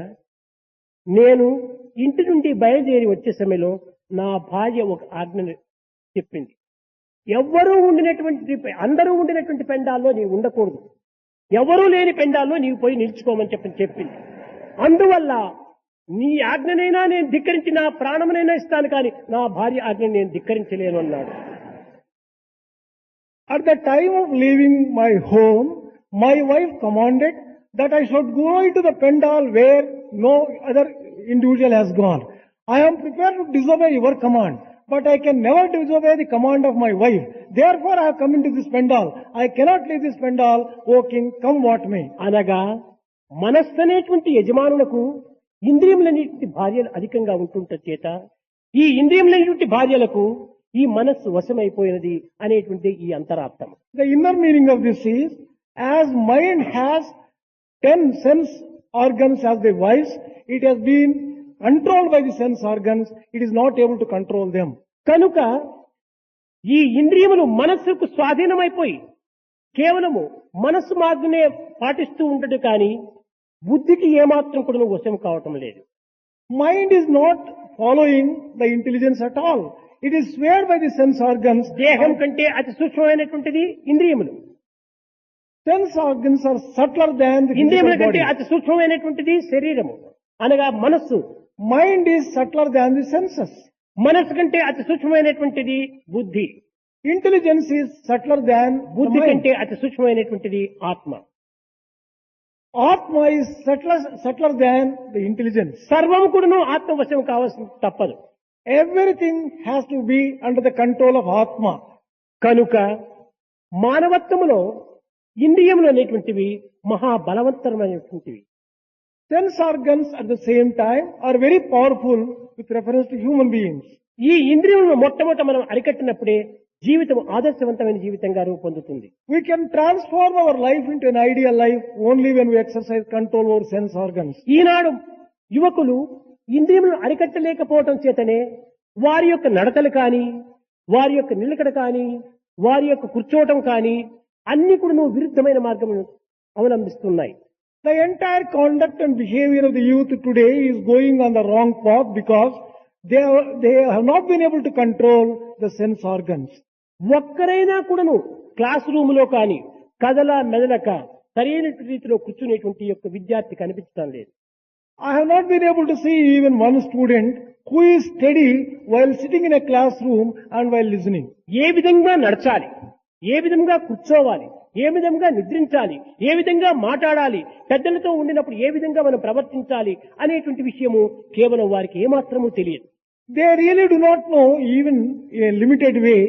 నేను ఇంటి నుండి బయలుదేరి వచ్చే సమయంలో నా భార్య ఒక ఆజ్ఞను చెప్పింది. అందరూ ఉండినటువంటి పెండాల్లో నీవు ఉండకూడదు, ఎవరూ లేని పెండాల్లో నీవు పోయి నిల్చుకోమని చెప్పింది. అందువల్ల నీ ఆజ్ఞనైనా నేను ధిక్కరించి నా ప్రాణమునైనా ఇస్తాను, కానీ నా భార్య ఆజ్ఞను నేను ధిక్కరించలేను అన్నాడు. At the time of leaving my home, my wife commanded that I should go into the pendal where no other individual has gone. I am prepared to disobey your command, but I can never disobey the command of my wife. Therefore I have come into this pandal. I cannot leave this pandal, O king, come what may. అనగా మనస్సు అనేటువంటి యజమానులకు ఇంద్రియములనేటువంటి భార్యలు అధికంగా ఉంటుంట చేత ఈ ఇంద్రియములనేటువంటి భార్యలకు ఈ మనస్సు వశమైపోయినది అనేటువంటి ఈ అంతరార్థం. The inner meaning of this is, as mind has 10 sense organs as the wives, it has been controlled by the sense organs, it is not able to control them. కనుక ఈ ఇంద్రియములు మనస్సుకు స్వాధీనమైపోయి కేవలము మనస్సు మార్గనే పాటిస్తూ ఉండదు కానీ బుద్ధికి ఏమాత్రం కూడా వశం కావటం లేదు. Mind is not following the intelligence at all. It is swayed by the sense organs. దేహం కంటే అతి సూక్ష్మమైనటువంటిది ఇంద్రియములు. Sense organs are subtler than the ఇంద్రియముల physical కంటే body. అతి సూక్ష్మమైనటువంటిది శరీరము అనగా మనస్సు. Mind is subtler than the senses. మనస్సు కంటే అతి సూక్ష్మమైనటువంటిది బుద్ధి. Intelligence is subtler than the బుద్ధి mind. కంటే అతి సూక్ష్మమైనటువంటిది ఆత్మ. Atma is subtler than the intelligence. సర్వము కూడాను ఆత్మవశం కావాల్సిన తప్పదు. Everything has to be under the control of Atma. కనుక మానవత్వములో ఇంద్రియములు అనేటువంటివి మహాబలవంతమైనటువంటివి. Sense organs at the same time are very powerful with reference to human beings. ఈ ఇంద్రియములను మొట్టమొదట మనం అరికట్టినప్పుడే జీవితం ఆదర్శవంతమైన జీవితంగా రూపొందుతుంది. We can transform our life into an ideal life only when we exercise control over sense organs. ఈనాడు యువకులు ఇంద్రియములను అరికట్టలేకపోవటం చేతనే వారి యొక్క నడతలు కానీ వారి యొక్క నిలకడ కానీ వారి యొక్క కూర్చోవటం కానీ అన్ని కూడా విరుద్ధమైన మార్గమును అవలంబిస్తున్నాయి. The entire conduct and behavior of the youth today is going on the wrong path because they have not been able to control the sense organs. ఒక్కరైనా కూడాను క్లాస్ రూమ్ లో కానీ కదల మెదలక సరైన రీతిలో కూర్చునేటువంటి యొక్క విద్యార్థి కనిపించడం లేదు. I have not been able to see even one student who is steady while sitting in a classroom and while listening. ఏ విధంగా నడచాలి, ఏ విధంగా కూర్చోవాలి, ఏ విధంగా నిద్రించాలి, ఏ విధంగా మాట్లాడాలి, పెద్దలతో ఉండినప్పుడు ఏ విధంగా మనం ప్రవర్తించాలి అనేటువంటి విషయము కేవలం వారికి ఏమాత్రమూ తెలియదు. They really do not know, even in a limited way,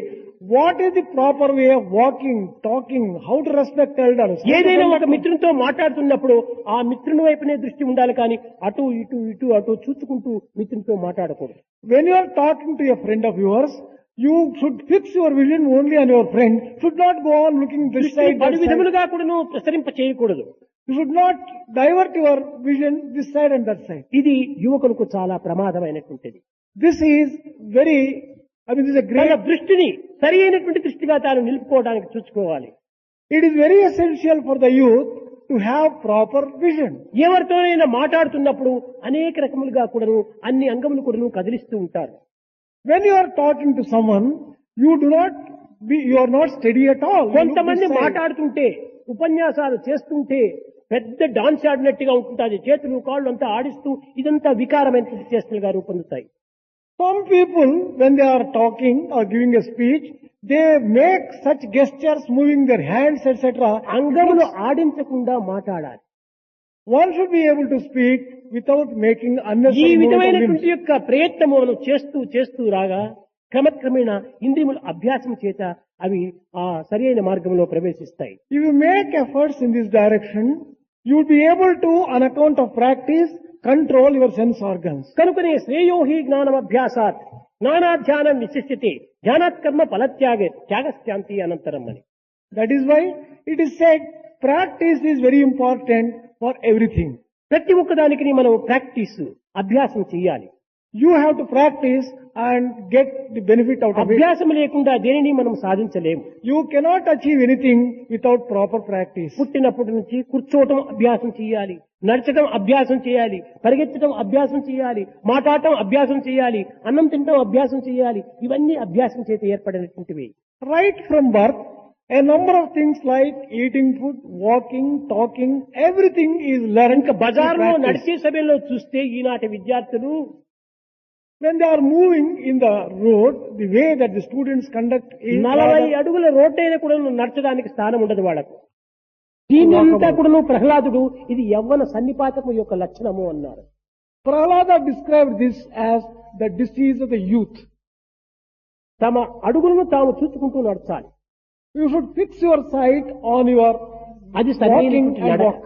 what is the proper way of walking, talking, how to respect elders. ఏదైనా ఒక మిత్రునితో మాట్లాడుతున్నప్పుడు ఆ మిత్రుని వైపునే దృష్టి ఉండాలి కానీ అటు ఇటు ఇటు అటు చూసుకుంటూ మిత్రునితో మాట్లాడకూడదు. When you are talking to a friend of yours, you should fix your vision only on your friend. Should not go on looking this side, that పలు side. విధములుగా కూడాను ప్రసరింప చేయకూడదు. You should not divert your vision this side and that side. ఇది యువకులకు చాలా ప్రమాదమైనటువంటిది. This is this is a తన great. దృష్టిని సరి అయినటువంటి దృష్టిగా తాను నిలుపుకోవడానికి చూసుకోవాలి. It is very essential for the youth to have proper vision. ఎవరితోనైనా మాట్లాడుతున్నప్పుడు అనేక రకములుగా కూడాను అన్ని అంగములు కూడాను కదిలిస్తూ ఉంటారు. When you are talking to someone, you are not steady at all. You look కొంతమంది this side. మాట్లాడుతుంటే ఉపన్యాసాలు చేస్తుంటే పెద్ద డాన్స్ ఆడినట్టుగా ఉంటుంది. చేతులు కాళ్ళు అంతా ఆడిస్తూ ఇదంతా వికారమైనటువంటి చేష్టలుగా రూపొందుతాయి. Some people, when they are talking or giving a speech, they make such gestures, moving their hands, etc. అంగములు ఆడించకుండా మాట్లాడాలి. One should be able to speak without making ఈ unnecessary movement of విధమైనటువంటి limbs. యొక్క ప్రయత్నము మనం చేస్తూ రాగా క్రమక్రమేణ ఇంద్రియముల అభ్యాసం చేత అవి ఆ సరి అయిన మార్గంలో ప్రవేశిస్తాయి. If you make efforts in this direction, you will be able to, on account of practice, control your sense organs. కనుకనే శ్రేయోహి జ్ఞానమభ్యాసాత్ జ్ఞానాధ్యానం విశిష్యతే ధ్యానాత్ కర్మ ఫలత్యాగే త్యాగశ్చాంతి అనంతరం అని. That is why it is said practice is very important for everything. ప్రతి ఒక్కదానికి మనం practice అభ్యాసం చేయాలి. You have to practice and get the benefit out of it. అభ్యాసం లేకుండా దేనిని మనం సాధించలేము. You cannot achieve anything without proper practice. పుట్టినప్పటి నుంచి కూర్చోవటం అభ్యాసం చేయాలి, నడచడం అభ్యాసం చేయాలి, పరిగెత్తడం అభ్యాసం చేయాలి, మాట్లాడటం అభ్యాసం చేయాలి, అన్నం తినడం అభ్యాసం చేయాలి. ఇవన్నీ అభ్యాసం చేత ఏర్పడినటువంటివి. Right from birth, a number of things like eating food, walking, talking, everything is learned. ఇంకా బజార్లో through practice. నడిచే సమయంలో చూస్తే ఈనాటి విద్యార్థులు When they are moving in the road, the way that the students conduct is 40 అడుగుల రోడ్డైనా కూడా నడచడానికి స్థానం ఉండదు వాళ్ళకు. దీన్నంతా కూడా ప్రహ్లాదుడు ఇది యవ్వన సన్నిపాతము యొక్క లక్షణము అన్నారు. Prahlada described this as the disease of the youth. తమ అడుగులను తాము చూసుకుంటూ నడచాలి. You should fix your sight on your అది walking సరైనటువంటి and నడక. walk.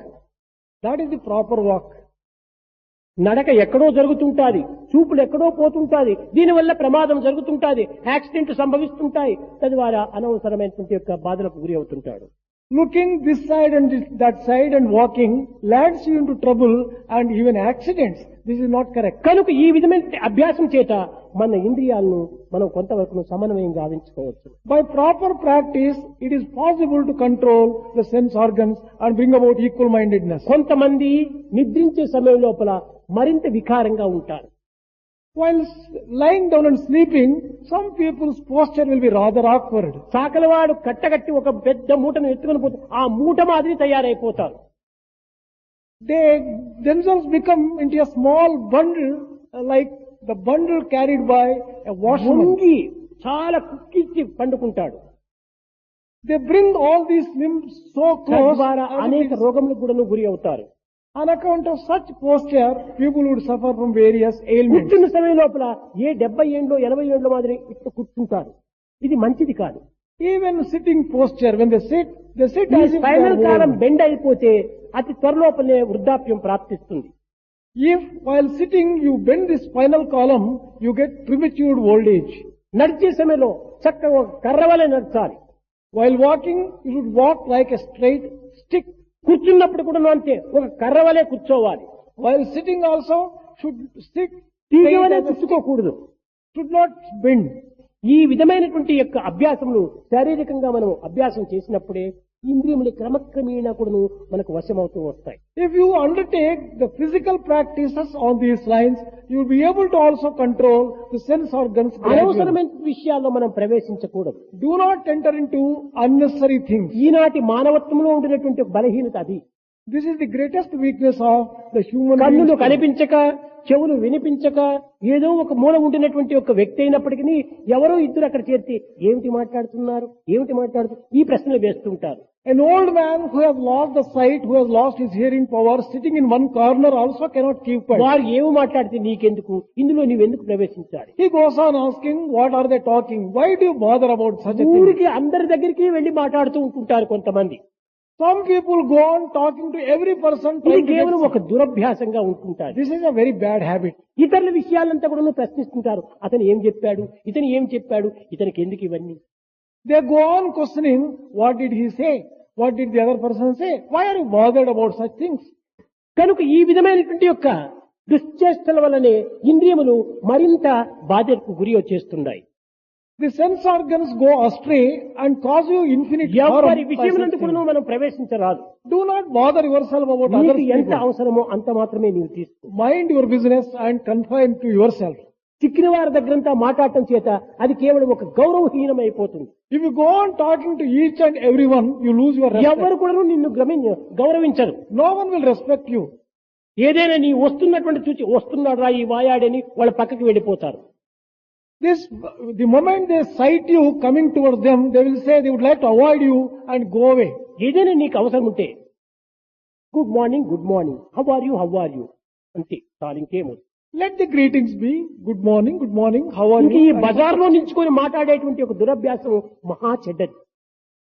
That is the proper walk. నడక ఎక్కడో జరుగుతుంటాది, చూపులు ఎక్కడో పోతుంటాది, దీనివల్ల ప్రమాదం జరుగుతుంటాది, యాక్సిడెంట్ సంభవిస్తుంటాయి, తద్వారా అనవసరమైనటువంటి యొక్క బాధలకు గురి అవుతుంటాడు. Looking this side and that side and walking lands you into trouble and even accidents. This is not correct. కనుక ఈ విధమైన అభ్యాసం చేత మన ఇంద్రియాలను మనం కొంతవరకు సమన్వయం గావించుకోవచ్చు. By proper practice, it is possible to control the sense organs and bring about equal-mindedness. కొంతమంది నిద్రించే సమయం లోపల మరింత వికారంగా ఉంటారు. While lying down and sleeping, some people's posture will be rather awkward. సాకలవాడు కట్టగట్టి ఒక పెద్ద మూటను ఎత్తుకొని పోతే ఆ మూట మాదిరి తయారైపోతారు. They themselves become into a small bundle, like the bundle carried by a washerman. వంగి చాలా కుక్కిచ్చి పండుకుంటాడు. They bring all these limbs so close. తద్వారా అనేక రోగములకు కూడా గురి అవుతారు. On account of such posture, people would suffer from various ailments. కూర్చున్న సమయం లోపల ఏ 70 ఏండ్లో 80 ఏండ్ల మాదిరి ఇట్లా కూర్చుంటారు. ఇది మంచిది కాదు. Even sitting posture, when they sit ఈ as if they spinal are column old. Bend అయిపోతే అతి త్వరలోపలే వృద్ధాప్యం ప్రాప్తిస్తుంది. If while sitting you bend the spinal column, you get premature old age. నడిచే సమయంలో చక్కగా ఒక కర్రవలే నడచాలి. While walking, you should walk like a straight stick. కూర్చున్నప్పుడు కూడా అంతే ఒక కర్రవలే కూర్చోవాలి. While sitting also, should sit తీగవలే straight as a stick. కూర్చుకోకూడదు. Should not bend. ఈ విధమైనటువంటి యొక్క అభ్యాసములు శారీరకంగా మనం అభ్యాసం చేసినప్పుడే ఇంద్రియములు క్రమక్రమేణా కూడా మనకు వశమవుతూ వస్తాయి. If you undertake the physical practices on these lines, you will be able to also control the sense organs gradually. అనవసరమైన విషయాల్లో మనం ప్రవేశించకూడదు. Do not enter into unnecessary things. ఈనాటి మానవత్వంలో ఉండినటువంటి ఒక బలహీనత అది. This is the greatest weakness of the human కన్నులు beings. కనిపించక, చెవులు వినిపించక, ఏదో ఒక మూల ఉండినటువంటి ఒక వ్యక్తి అయినప్పటికీ ఎవరో ఇద్దరు అక్కడ చేర్చి ఏమిటి మాట్లాడుతున్నారు, ఈ ప్రశ్నలు వేస్తుంటారు. An old man who has lost the sight, who has lost his hearing power, sitting in one corner also cannot keep quiet. వారు ఏమి మాట్లాడితే నీకెందుకు, ఇందులో నీవెందుకు ప్రవేశించాలి? He goes on asking, what are they talking? Why do you bother about such a thing? ఊరికి అందరి దగ్గరికి వెళ్లి మాట్లాడుతూ ఉంటుంటారు కొంతమంది. Some people go on talking to every person. ఇది trying to కేవలం get- ఒక దురభ్యాసంగా ఉంటుంటారు. This is a very bad habit. ఇతరుల విషయాలంతా కూడా ప్రశ్నిస్తుంటారు. అతను ఏం చెప్పాడు, ఇతనికి ఎందుకు ఇవన్నీ? They go on questioning, what did he say? What did the other person say? Why are you bothered about such things? కనుక ఈ విధమైనటువంటి యొక్క దుశ్చేష్టల వల్లనే ఇంద్రియములు మరింత బాధ్యతకు గురి వచ్చేస్తున్నాయి. The sense organs go astray and cause you infinite harm. ఎవరి by విషయమునందు such కూడా things. మనం ప్రవేశించరాదు. Do not bother yourself about నీకు others. ఎంత people. అవసరమో అంత మాత్రమే నీవు తీసుకో. Mind your business and confine to yourself. చిక్కిన వారి దగ్గరంతా మాట్లాడటం చేత అది కేవలం ఒక గౌరవహీనమైపోతుంది. If you go on talking to each and everyone, you lose your ఎవరు respect. కూడా నిన్ను గౌరవించరు. No one will respect you. ఏదైనా నీ వస్తున్నటువంటి చూచి వస్తున్నాడు రా ఈ వాయాడని వాళ్ళ పక్కకి వెళ్ళిపోతారు. The moment they sight you coming towards them, they will say they would like to avoid you and go away. ఏదైనా నీకు అవసరం ఉంటే good morning, how are you అంతే, చాలు ఇంకేమో. Let the greetings be good morning, how are ఇంక ఈ you? బజార్లో నిల్చుకొని మాట్లాడేటువంటి ఒక దురభ్యాసం మహా చెడ్డది.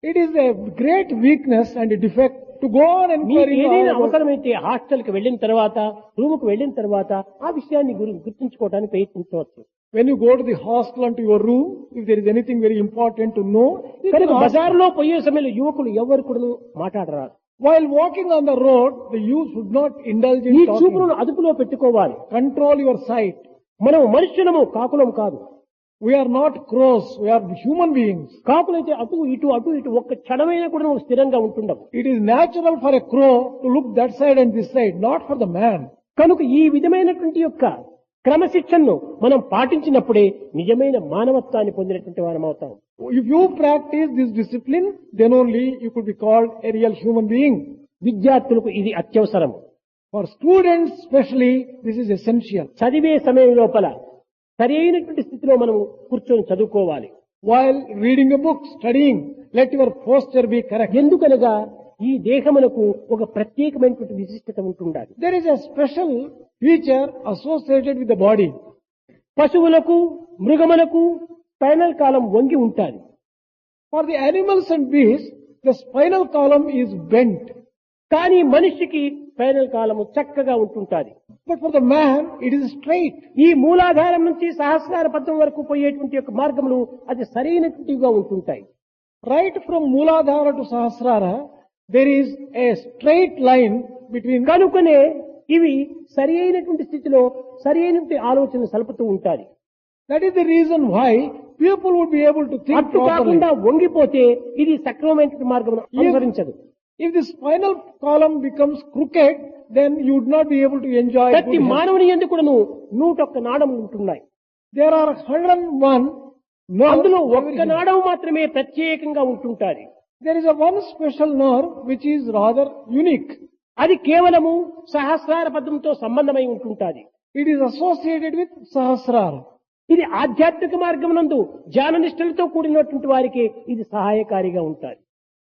It is a great weakness and a defect to go on and మీకు ఏదైనా అవసరమైతే హాస్టల్కి వెళ్ళిన తర్వాత, రూముకు వెళ్ళిన తర్వాత ఆ విషయాన్ని గుర్తుంచుకోవడానికి ప్రయత్నించవచ్చు. When you go to the hostel and to your room, if there is anything very important to know, you can కనుక ask. బజార్లో పోయే సమయంలో యువకులు ఎవరు కూడా మాట్లాడరాదు. While walking on the road, the youth should not indulge ఈ in talking. చూపులను అదుపులో పెట్టుకోవాలి. Control your sight. మనం మనుష్యులము, కాకులం కాదు. We are not crows, we are human beings. కాకులైతే అటు ఇటు ఒక్క క్షణమైనా కూడా నువ్వు స్థిరంగా ఉంటుండవు. It is natural for a crow to look that side and this side, not for the man. కనుక ఈ విధమైనటువంటి యొక్క క్రమశిక్షణను మనం పాటించినప్పుడే నిజమైన మానవత్వాన్ని పొందినటువంటి వారం అవుతాం. If you practice this discipline, then only you could be called a real human being. విద్యార్థులకు ఇది అత్యవసరం. For students especially, this is essential. చదివే సమయం లోపల సరి అయినటువంటి స్థితిలో మనం కూర్చొని చదువుకోవాలి. While reading a book, studying, let your posture be correct. ఎందుకనగా ఈ దేహమునకు ఒక ప్రత్యేకమైనటువంటి విశిష్టత ఉంటుండాలి. There is a special feature associated with the body. పశువులకు, మృగములకు, స్పైనల్ కాలం వంగి ఉంటుంది. For the animals and beasts, the spinal column is bent. కానీ మనిషికి స్పైనల్ కాలము చక్కగా ఉంటుంటుంది. But for the man, it is straight. ఈ మూలాధారం నుంచి సహస్రార పద్మం వరకు పోయేటువంటి యొక్క మార్గములు అది సరైనటువంటివిగా ఉంటుంటాయి. Right from Mooladhara to Sahasrara, there is a straight line between. కనుకనే ఇవి సరి అయినటువంటి స్థితిలో సరి అయినటువంటి ఆలోచన సలుపుతూ ఉంటాయి. That is the reason why people would be able to think అట్టు properly. కాకుండా వంగిపోతే ఇది సక్రమమైన మార్గం అనుసరించదు. If the spinal column becomes crooked, then you would not be able to enjoy ప్రతి good health. మానవుని యందు కూడాను 101 నాడములు ఉంటున్నాయి. There are 101 అందులో nerves. ఒక్క నాడము మాత్రమే ప్రత్యేకంగా ఉంటుంటాది. There is a one special nerve which is rather unique. అది కేవలము సహస్రార పద్మంతో సంబంధమై ఉంటుంటాది. It is associated with Sahasrara. ఇది ఆధ్యాత్మిక మార్గమునందు జ్ఞాన నిష్ఠలతో కూడినటువంటి వారికి ఇది సహాయకారిగా ఉంటుంది.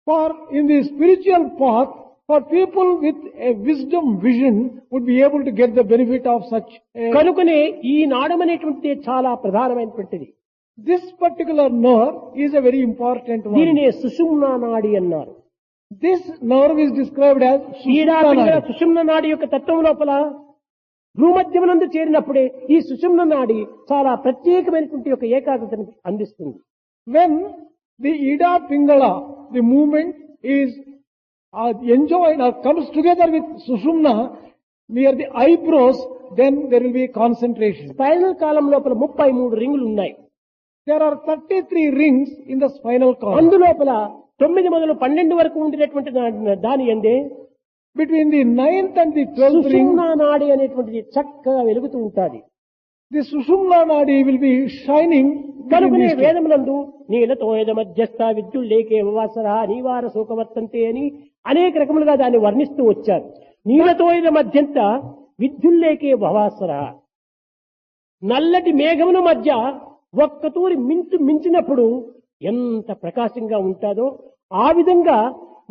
For in the spiritual path, for people with a wisdom vision would be able to get the benefit of such a. కనుకనే ఈ నాడం అనేటువంటిది చాలా ప్రధానమైనటువంటిది. This particular nerve is a very important one. దీనినే సుషుమ్నా నాడి అన్నారు. This nerve is described as ఈడా Sushumna Pingala nadi. సుషుమ్న నాడి యొక్క తత్వం లోపల భూమధ్యమునందు చేరినప్పుడే ఈ సుషుమ్న నాడి చాలా ప్రత్యేకమైనటువంటి యొక్క ఏకాగ్రతను అందిస్తుంది. When the Ida Pingala, the movement is enjoyed or comes together with Sushumna near the eyebrows, then there will be concentration. Spinal కాలం లోపల 33 రింగులు ఉన్నాయి. There are 33 rings in the spinal column. అందులోపల 9 మొదలు 12 వరకు ఉండినటువంటి దాని యందే Between the 9th and the 12th ring, సుషుమ్నా నాడి అనేటువంటిది చక్కగా వెలుగుతూ ఉంటుంది. the Sushumna nadi will be shining. కనుకనే వేదములందు నీలతోయద మధ్యస్థ విద్యుల్లేకే వాసర నీవార శోకవర్తంతే అని అనేక రకములుగా దాన్ని వర్ణిస్తూ వచ్చారు. నీలతోయద మధ్యంత విద్యుల్లేకే భవాసర, నల్లటి మేఘముల మధ్య ఒక్కతూరి మించినప్పుడు ఎంత ప్రకాశంగా ఉంటుందో ఆ విధంగా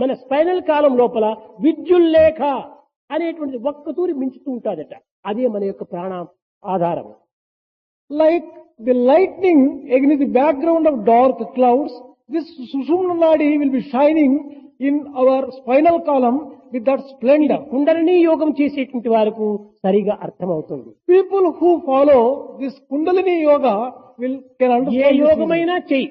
మన స్పైనల్ కాలం లోపల విద్యుల్లేఖ అనేటువంటి ఒక్కతూరి మించుతూ ఉంటాదట. అదే మన యొక్క ప్రాణ ఆధారం. Like the lightning against the background of dark clouds, this Sushumna nadi will be shining in our spinal column with that splendor. Kundalini యోగం చేసేటువంటి వారికి సరిగా అర్థమవుతుంది. People who follow this Kundalini yoga can A understand this యోగమైనా చెయ్యి,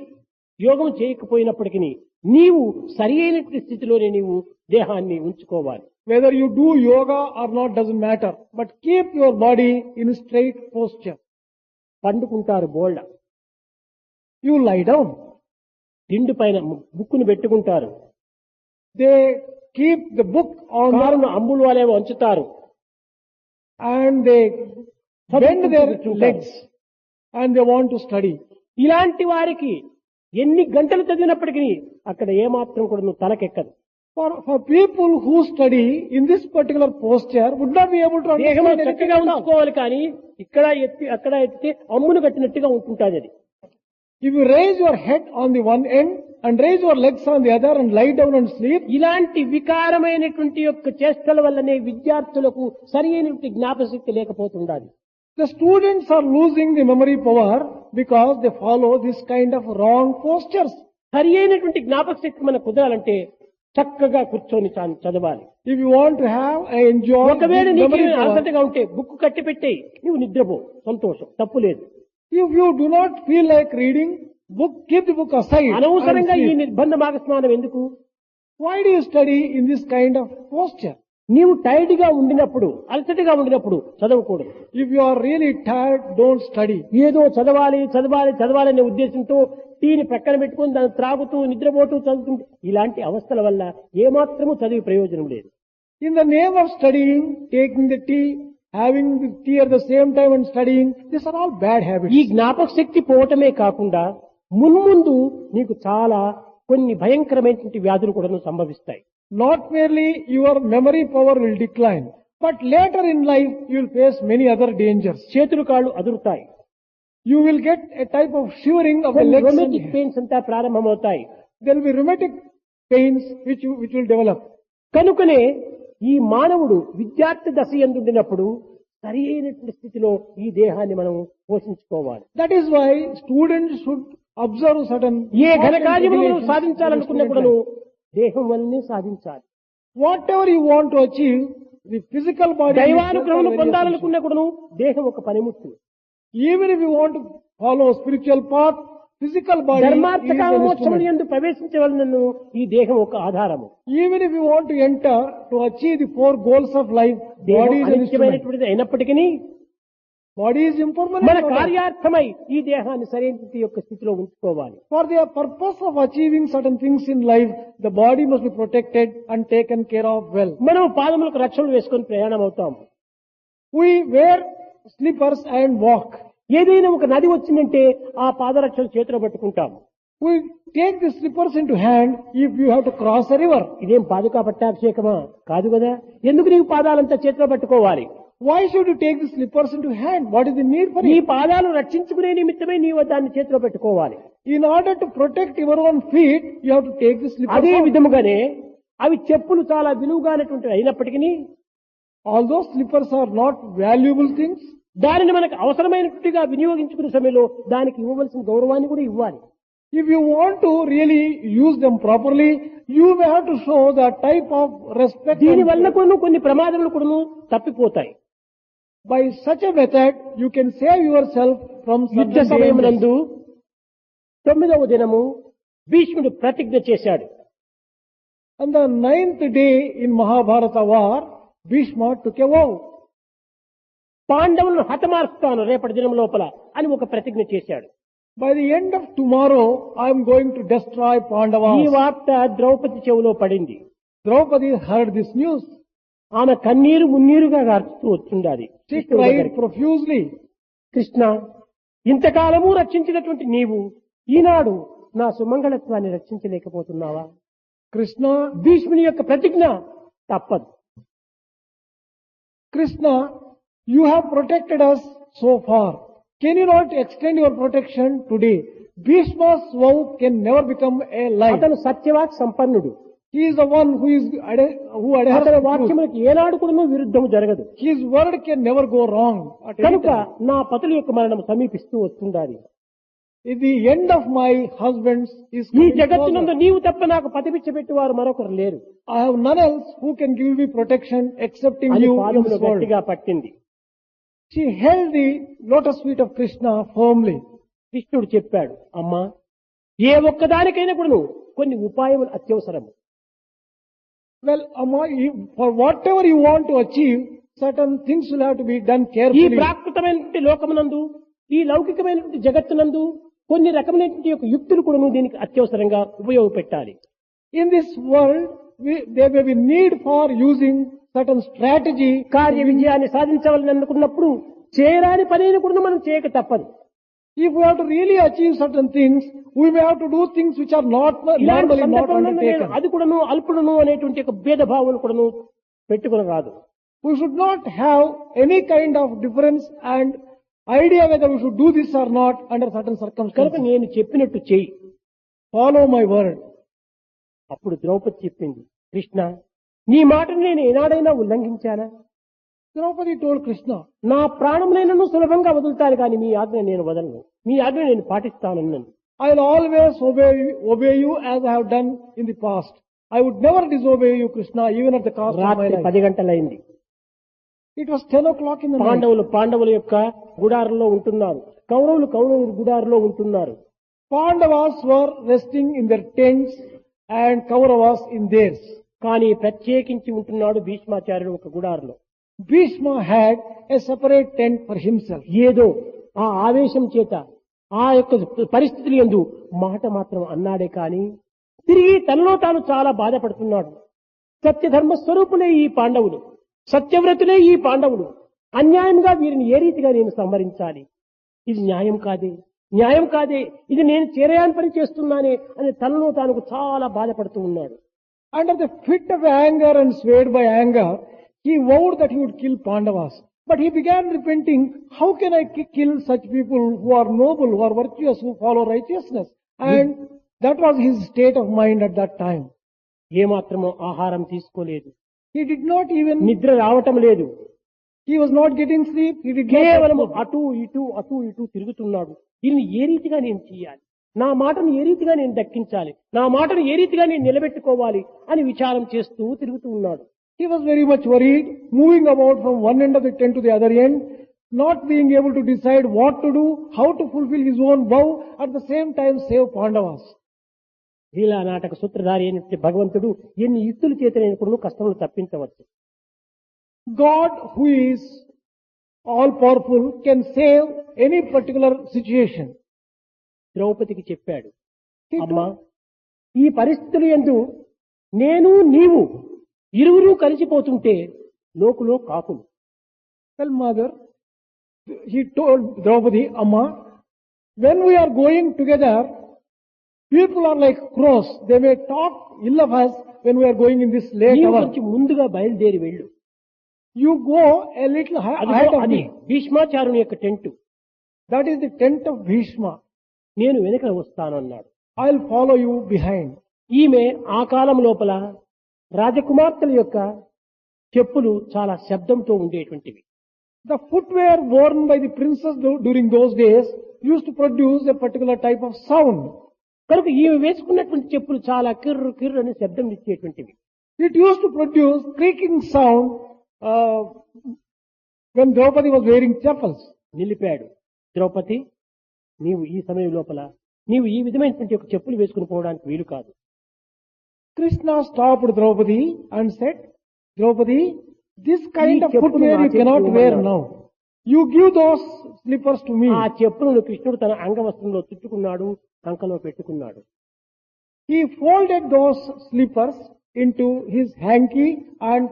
యోగం చేయకపోయినప్పటికీ నీవు సరి అయినటువంటి స్థితిలోనే నీవు దేహాన్ని ఉంచుకోవాలి. Whether you do yoga or not doesn't matter, but keep your body in a straight posture. పండుకుంటారు బోల్డ, You lie down. దిండు పైన బుక్కును పెట్టుకుంటారు, They keep the book on కారును అంబులు వాళ్ళే వంచుతారు, and they bend their legs and they want to study. ఇలాంటి వారికి ఎన్ని గంటలు చదివినప్పటికీ అక్కడ ఏమాత్రం కూడా నువ్వు తలకెక్కదు. For people who study in this particular posture would not be able to దేహం understand చక్కగా anything at all. ఉంచుకోవాలి, కానీ ఇక్కడ ఎత్తి అక్కడ ఎత్తితే అమ్మును కట్టినట్టుగా ఉంటుంటుంది అది. If you raise your head on the one end and raise your legs on the other and lie down and sleep, ఇలాంటి వికారమైనటువంటి యొక్క చేష్టల వల్లనే విద్యార్థులకు సరి అయినటువంటి జ్ఞాపశక్తి లేకపోతుండాలి. the students are losing the memory power because they follow this kind of wrong postures. సరి అయినటువంటి జ్ఞాపకశక్తి మనకు కుదరాలంటే చక్కగా కూర్చొని చదవాలి. If you want to have and enjoy ఒకవేళ this నీకు memory power, అలసటగా ఉంటే బుక్ కట్టి పెట్టేయి, నువ్వు నిద్రపో, సంతోషం, తప్పు లేదు. if you do not feel like reading book, keep the book aside. and అనవసరంగా ఈ sleep. నిర్బంధ భాగస్నానం ఎందుకు? Why do you study in this kind of posture? నీవు టైర్డ్ గా ఉండినప్పుడు, అలసటగా ఉండినప్పుడు చదవకూడదు. If you are really tired, don't study. ఏదో చదవాలి చదవాలి చదవాలి అనే ఉద్దేశంతో టీని ప్రక్కన పెట్టుకుని దాన్ని త్రాగుతూ నిద్రపోతూ చదువుతుంటే ఇలాంటి అవస్థల వల్ల ఏమాత్రము చదివి ప్రయోజనం లేదు. In the name of studying, taking the tea, having the tea at the same time and studying, these are all bad habits. ఈ జ్ఞాపక శక్తి పోవటమే కాకుండా మున్ముందు నీకు చాలా కొన్ని భయంకరమైనటువంటి వ్యాధులు కూడా సంభవిస్తాయి. Not merely your memory power will decline, but later in life you will face many other dangers. చేతులు కాళ్ళు అదురుతాయి, You will get a type of shivering of the legs. and రొమాటిక్ hands. Pains అంతా ప్రారంభమవుతాయి. There will be rheumatic pains which will develop. కనుకనే ఈ మానవుడు విద్యార్థి దశ యందుండినప్పుడు సరి అయినటువంటి స్థితిలో ఈ దేహాన్ని మనం పోషించుకోవాలి. That is why students should observe certain ఏ ఘన important కార్యములను regulations సాధించాలనుకున్న in కూడాను life. దేహం వల్లనే సాధించాలి. Whatever you want to achieve, the physical body itself are దైవానుగ్రహం very పొందాలనుకున్న కూడాను దేహం ఒక పనిముట్టు. essential. Even if you want to follow spiritual path, physical body is ధర్మార్థ an కామ మోక్షముల instrument. యందు ప్రవేశించవలనను ఈ దేహం ఒక ఆధారము. Even if you want to enter to achieve the 4 goals of life, దేహం body is an instrument. అనిత్యమైనటువంటిది అయినప్పటికీ Body is impermanent. మన product. కార్యార్థమై ఈ దేహాన్ని సరైన యొక్క స్థితిలో ఉంచుకోవాలి. For the purpose of achieving certain things in life, the body must be protected and taken care of well. మనం పాదములకు రక్షణలు వేసుకొని ప్రయాణం అవుతాం. We wear slippers and walk. ఏదైనా ఒక నది వచ్చిందంటే ఆ పాదరక్షలు చేతిలో పట్టుకుంటాం. We take the slippers into hand if you have to cross a river. ఇదేం పాదుకా పట్టాభిషేకమా? కాదు కదా. ఎందుకు నీవు పాదాలంతా చేతిలో పట్టుకోవాలి? Why should you take the slippers into hand? What is the need for నీ it? పాదాలు రక్షించుకునే నిమిత్తమే నీవు దాన్ని చేతిలో పెట్టుకోవాలి. In order to protect your own feet, you have to take the slippers అదే out. విధముగానే అవి చెప్పులు చాలా విలువగానటువంటి అయినప్పటికీ Although slippers are not valuable things, దానిని మనకు అవసరమైనట్టుగా వినియోగించుకునే సమయంలో దానికి ఇవ్వవలసిన గౌరవాన్ని కూడా ఇవ్వాలి. if you want to really use them properly, you may have to show the type of respect. దీని and- వల్ల కూడా కొన్ని ప్రమాదములు కూడా తప్పిపోతాయి. By such a method, you can save yourself from యుద్ధ certain సమయం dangers. నందు 9వ దినము భీష్ముడు ప్రతిజ్ఞ చేశాడు. On the 9th day in Mahabharata war, Bhishma took a vow. పాండవులను హతమార్చుతాను రేపటి దినం లోపల అని ఒక ప్రతిజ్ఞ చేశాడు. By the end of tomorrow, I am going to destroy ఈ Pandavas. వార్త ద్రౌపది చెవిలో పడింది. Draupadi heard this news. ఆమె కన్నీరు మున్నీరుగా గార్చుతూ వచ్చిండాలి. She cried profusely. కృష్ణ, ఇంతకాలము రక్షించినటువంటి నీవు ఈనాడు నా సుమంగళత్వాన్ని రక్షించలేకపోతున్నావా? Krishna, భీష్ముని యొక్క ప్రతిజ్ఞ తప్పదు. Krishna, you have protected us so far. Can you not extend your protection today? Bhishma's vow can never become a lie. అతను సత్యవాక్ సంపన్నుడు. He is the one who adheres అతని to truth. వాక్యములకు ఏనాడు కూడా విరుద్ధము జరగదు. His word can never go wrong. At any కనుక time. నా పతుల యొక్క మరణం సమీపిస్తూ వస్తుండాలి. If the end of my husband's is ఈ coming జగత్తునందు closer, నీవు తప్ప నాకు పతిపిచ్చబెట్టి వారు మరొకరు లేరు I have none else who can give me protection excepting అని you in పాదములు this world. గట్టిగా పట్టింది. She held the lotus feet of Krishna firmly. కృష్ణుడు చెప్పాడు, అమ్మా, ఏ ఒక్కదానికైనా కూడా కొన్ని ఉపాయములు అత్యవసరము. Well, Amma, for whatever you want to achieve, certain things will have to be done ఈ carefully. ప్రాకృతమైనటువంటి లోకమునందు, ఈ లౌకికమైనటువంటి జగత్తునందు కొన్ని రకమైనటువంటి యొక్క యుక్తులు కూడా దీనికి అత్యవసరంగా ఉపయోగపెట్టాలి. In this world, there may be need for using certain strategy. కార్య విజయాన్ని సాధించవాలని అనుకున్నప్పుడు చేయరాని పనిని కూడా మనం చేయక తప్పదు. If we have to really achieve certain things, we may have to do things which are ఇలాంటి normally not సందర్భంలో నేను undertaken. అది కూడాను అల్పుడును అనేటువంటి ఒక భేదభావం కూడాను పెట్టుకుని రాదు. We should not have any kind of difference and idea whether we should do this or not under certain కనుక circumstances. నేను చెప్పినట్టు చెయ్యి. Follow my word. అప్పుడు ద్రౌపది చెప్పింది, కృష్ణ, నీ మాటను నేను ఏనాడైనా ఉల్లంఘించానా? Draupadi told Krishna, నా ప్రాణములైనను సులభంగా వదులుతాను కానీ మీ ఆజ్ఞ నేను వదలను, మీ ఆజ్ఞ నేను పాటిస్తానన్నాను. I will always obey you as I have done in the past. I would never disobey you, Krishna, even at the cost of my రాత్రి life. 10 గంటలైంది. It was 10 o'clock in the night. పాండవుల యొక్క గుడారంలో ఉంటున్నారు, కౌరవుల గుడారంలో ఉంటున్నారు. Pandavas were resting in their tents and Kauravas in theirs. కానీ ప్రత్యేకించి ఉంటున్నాడు భీష్మాచార్యుడు ఒక గుడారంలో. Bhishma had a separate tent for himself. ఏదో ఆ ఆవేశం చేత ఆ యొక్క పరిస్థితులు యందు మాట మాత్రం అన్నాడే కానీ తిరిగి తనలో తాను చాలా బాధపడుతున్నాడు. సత్యధర్మ స్వరూపులే ఈ పాండవులు, సత్యవ్రతులే ఈ పాండవులు, అన్యాయంగా వీరిని ఏ రీతిగా నేను సంహరించాలి? ఇది న్యాయం కాదే, ఇది నేను చేరయాని పని చేస్తున్నానే అని తనలో తాను చాలా బాధపడుతూ ఉన్నాడు. Under the fit of anger and swayed by anger, he vowed that he would kill Pandavas. But he began repenting, how can I kill such people who are noble, who are virtuous, who follow righteousness? And that was his state of mind at that time. ఏమాత్రమో ఆహారం తీసుకోలేదు, He did not even, నిద్ర రావటం లేదు, he was not getting sleep, he did not కేవలం have food. అటు ఇటు తిరుగుతున్నాడు. దీన్ని ఏ రీతిగా నేను చేయాలి? నా మాటను ఏ రీతిగా నేను దక్కించాలి, నా మాటను ఏ రీతిగా నేను నిలబెట్టుకోవాలి అని విచారం చేస్తూ తిరుగుతూ ఉన్నాడు. He was very much worried, moving about from one end of the tent to the other end, not being able to decide what to do, how to fulfill his own vow, at the same time save Pandavas. లీలా నాటక సూత్రధారి అయినటువంటి భగవంతుడు ఎన్ని యుక్తుల చేతనైనప్పుడు కష్టములు తప్పించవచ్చు. God, who is all powerful, can save any particular situation. ద్రౌపదికి చెప్పాడు, అమ్మా ఈ పరిస్థితులు యందు నేను నీవు ఇరువురు కలిసిపోతుంటే లోకులో కాకులు. Well, mother, he told Draupadi, Amma, when we are going together, people are like crows. They may talk ill of us when we are going in this late నీవు hour. కొంచెం ముందుగా బయలుదేరి వెళ్ళు. You go a little ahead of అది me. భీష్మాచారుని యొక్క tent, That is the tent of Bhishma. నేను వెనక వస్తానన్నాడు. I'll follow you behind. ఈమె ఆ కాలం లోపల రాజకుమార్తెల యొక్క చెప్పులు చాలా శబ్దంతో ఉండేటువంటివి. The footwear worn by the princess during those days used to produce a particular type of sound. కనుక ఈమె వేసుకున్నటువంటి చెప్పులు చాలా కిర్రు కిర్రు అనే శబ్దం ఇచ్చేటువంటివి. It used to produce creaking sound when Draupadi was wearing chappals. నిలిపాడు. Draupadi, నీవు ఈ సమయం లోపల నీవు ఈ విధమైనటువంటి ఒక చెప్పులు వేసుకుని పోవడానికి వీలు కాదు. Krishna stopped Draupadi and said, Draupadi, this kind of ఈ చెప్పులు footwear నా you cannot చెప్పులు wear అన్నాడు. now. You give those slippers to me. ఆ చెప్పులను కృష్ణుడు తన అంగవస్త్రంలో చుట్టుకున్నాడు, కంకలో పెట్టుకున్నాడు. He folded those slippers into his hanky and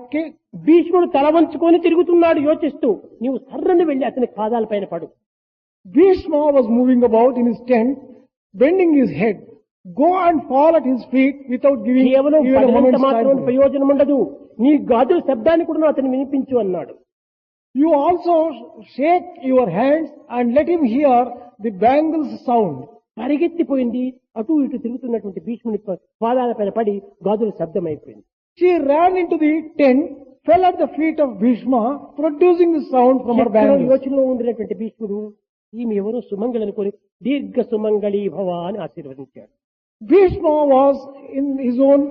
భీష్ముడు తల వంచుకొని తిరుగుతున్నాడు యోచిస్తూ, నీవు సర్రని వెళ్లి అతని పాదాలపైన పడు. Bhishma was moving about in his tent, bending his head. Go and fall at his feet without giving కేవలం even a పడినంత moment's మాత్రం time. ప్రయోజనం ఉండదు, నీ గాజుల శబ్దాన్ని కూడా అతను వినిపించు అన్నాడు. You also shake your hands and let him hear the bangles sound. పరిగెత్తిపోయింది, అటు ఇటు తిరుగుతున్నటువంటి భీష్ముని పాదాలపైన పడి గాజుల శబ్దం అయిపోయింది. She ran into the tent, fell at the feet of Bhishma, producing the sound from her bangles. యోచనలో ఉండినటువంటి భీష్ముడు ఈమె ఎవరో సుమంగళి అనుకొని దీర్ఘ సుమంగళి భవ అని ఆశీర్వదించాడు. Bhishma was in his own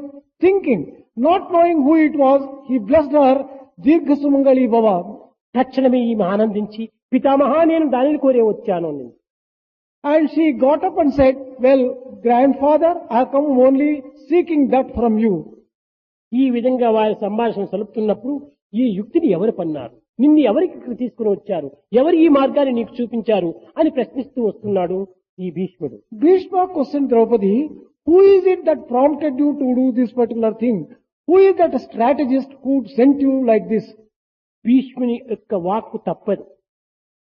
thinking, not knowing who it was, he blessed her, Dirgha Sumangali Bhava. తక్షణమే ఈమె ఆనందించి, పితామహా నేను దానిని కోరే వచ్చాను అన్నది. And she got up and said, well, grandfather, I have come only seeking that from you. ఈ విధంగా వారి సంభాషణ సలుపుతున్నప్పుడు ఈ యుక్తిని ఎవరు పన్నారు, నిన్ను ఎవరికి తీసుకుని వచ్చారు, ఎవరు ఈ మార్గాన్ని నీకు చూపించారు అని ప్రశ్నిస్తూ వస్తున్నాడు ఈ భీష్ముడు. Bhishma questioned Draupadi, who is it that prompted you to do this particular thing? Who is that strategist who sent you like this? భీష్ముని యొక్క వాక్కు తప్పదు.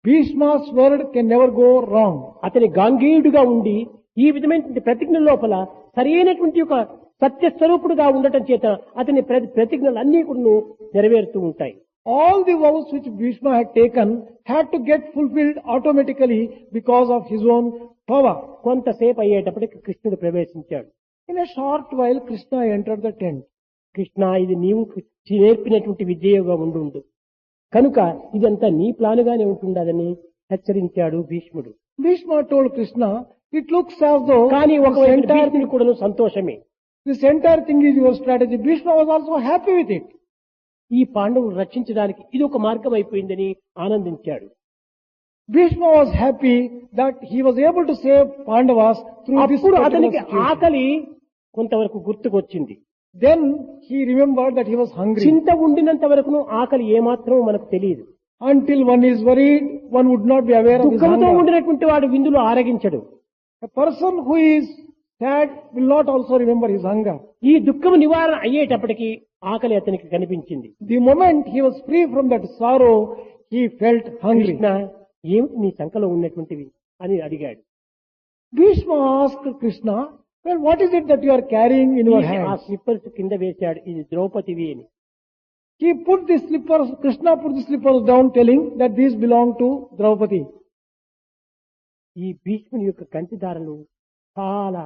Bhishma's word can never go wrong. అతని గాంగేయుడుగా ఉండి ఈ విధమైనటువంటి ప్రతిజ్ఞ లోపల సరైనటువంటి ఒక సత్యస్వరూపుడుగా ఉండటం చేత అతని ప్రతిజ్ఞలు అన్ని కూడా నెరవేరుతూ ఉంటాయి. All the vows which Bhishma had taken had to get fulfilled automatically because of his own power. కొంతసేపు అయ్యేటప్పటికి కృష్ణుడు ప్రవేశించాడు. In a short while, Krishna entered the tent. Krishna, ఇది నీవు నేర్పినటువంటి విద్యగా ఉండు, కనుక ఇదంతా నీ ప్లానుగానే ఉంటుండదని హెచ్చరించాడు భీష్ముడు. Bhishma told Krishna, it looks as though కానీ ఒకవైపు భీష్ముడు కూడా సంతోషమే. this entire thing is your strategy. Bhishma was also happy with it. ఈ పాండవులు రక్షించడానికి ఇది ఒక మార్గం అయిపోయిందని ఆనందించాడు. Bhishma was happy that he was able to save Pandavas through this అప్పుడు particular అతనికి situation. ఆకలి కొంతవరకు గుర్తుకొచ్చింది. Then he remembered that he was hungry. చింత ఉండినంత వరకును ఆకలి ఏమాత్రం మనకు తెలియదు. Until one is worried, one would not be aware of his దుఃఖంతో hunger. ఉండినటువంటి వాడు విందులో ఆరగించడు. A person who is sad will not also remember his hunger. ఈ దుఃఖం నివారణ అయ్యేటప్పటికి ఆకలి అతనికి కనిపించింది. The moment he was free from that sorrow, he felt hungry. Krishna, ఏమిటి నీ సంకలో ఉన్నటువంటివి అని అడిగాడు. Bhishma asked Krishna, well, what is it that you are carrying in your ఆ hands? స్లిప్పర్స్ కింద వేశాడు, ఇది ద్రౌపదివి అని. He put the slippers, Krishna put the slippers down telling that these belong to Draupadi. ఈ భీష్ముని యొక్క కంటిదారులు చాలా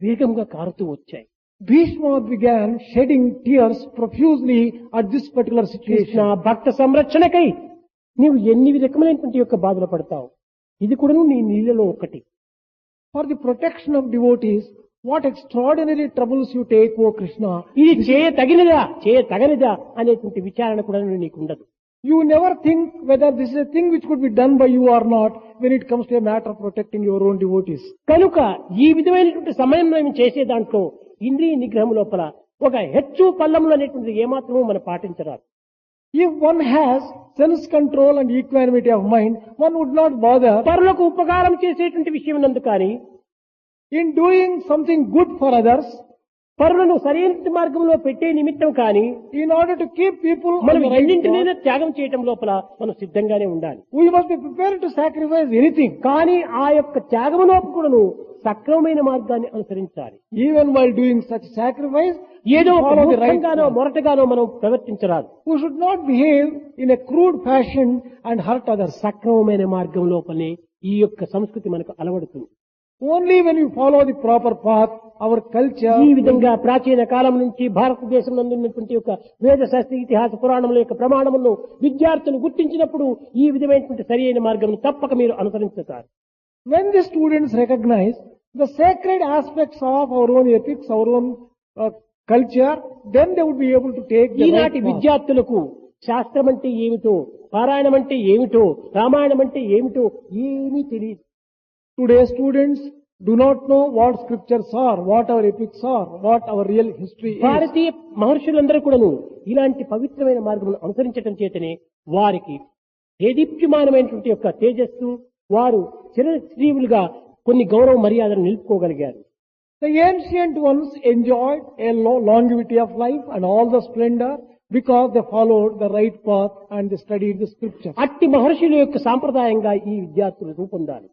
వేగంగా కారుతూ వచ్చాయి. Bhishma began shedding tears profusely at this particular Krishna, situation. భక్త సంరక్షణకై నీవు ఎన్ని రకమైనటువంటి యొక్క బాధలు పడతావు, ఇది కూడా నీ నీళ్ళలో ఒకటి. For the protection of devotees, what extraordinary troubles you take, O Krishna. ఇది చేయతగనిదా అనేటువంటి విచారణ కూడా నీకు ఉండదు. You never think whether this is a thing which could be done by you or not when it comes to a matter of protecting your own devotees. కనుక ఈ విధమైనటువంటి సమయంలో మేము చేసే దాంట్లో ఇంద్రియ నిగ్రహం లోపల ఒక హెచ్చు పల్లములు అనేటువంటిది ఏమాత్రమూ మనం పాటించరాదు. If one has sense control and equanimity of mind, one would not bother పరులకు ఉపకారం చేసేటువంటి విషయం నందు కానీ in doing something good for others, పరులను సరైన మార్గంలో పెట్టే నిమిత్తం కానీ in order to keep people on మనం the right ఎన్నింటినైనా path. త్యాగం చేయటం లోపల మనం సిద్ధంగానే ఉండాలి. We must be prepared to sacrifice anything. కానీ ఆ యొక్క త్యాగంలోపు కూడాను సక్రమమైన మార్గాన్ని అనుసరించాలి. Even while doing such sacrifice, ఏదో follow the right మూర్ఖంగానో path. మొరటగానో మనం ప్రవర్తించరాదు. We should not behave in a crude fashion and hurt others. సక్రమమైన మార్గం లోపలనే ఈ యొక్క సంస్కృతి మనకు అలవడుతుంది. Only when you follow the proper path, our culture. ఈ విధంగా ప్రాచీన కాలం నుంచి భారతదేశం నందు ఉన్నటువంటి యొక్క వేద శాస్త్ర ఇతిహాస పురాణముల యొక్క ప్రమాణములను విద్యార్థులు గుర్తించినప్పుడు ఈ విధమైనటువంటి సరి అయిన మార్గం తప్పక మీరు అనుసరించుతారు. When the students recognize the sacred aspects of our own ethics, our own culture, then they would be able to take the right ఈనాటి path. విద్యార్థులకు శాస్త్రం అంటే ఏమిటో, పారాయణం అంటే ఏమిటో, రామాయణం అంటే ఏమిటో ఏమీ తెలియదు. Today students do not know what scriptures are, what our epics are, what our real history is. భారతీయ మహర్షులందరూ కూడాను ఇలాంటి పవిత్రమైన మార్గమును అనుసరించడం చేతనే వారికి దేదీప్యమానమైనటువంటి యొక్క తేజస్సు, వారు చిరశ్రీవులుగా కొన్ని గౌరవ మర్యాదలు నిలుపుకోగలిగారు. The ancient ones enjoyed a longevity of life and all the splendor because they followed the right path and they studied the scriptures. అట్టి మహర్షుల యొక్క సాంప్రదాయంగా ఈ విద్యార్థులు రూపొందాలి.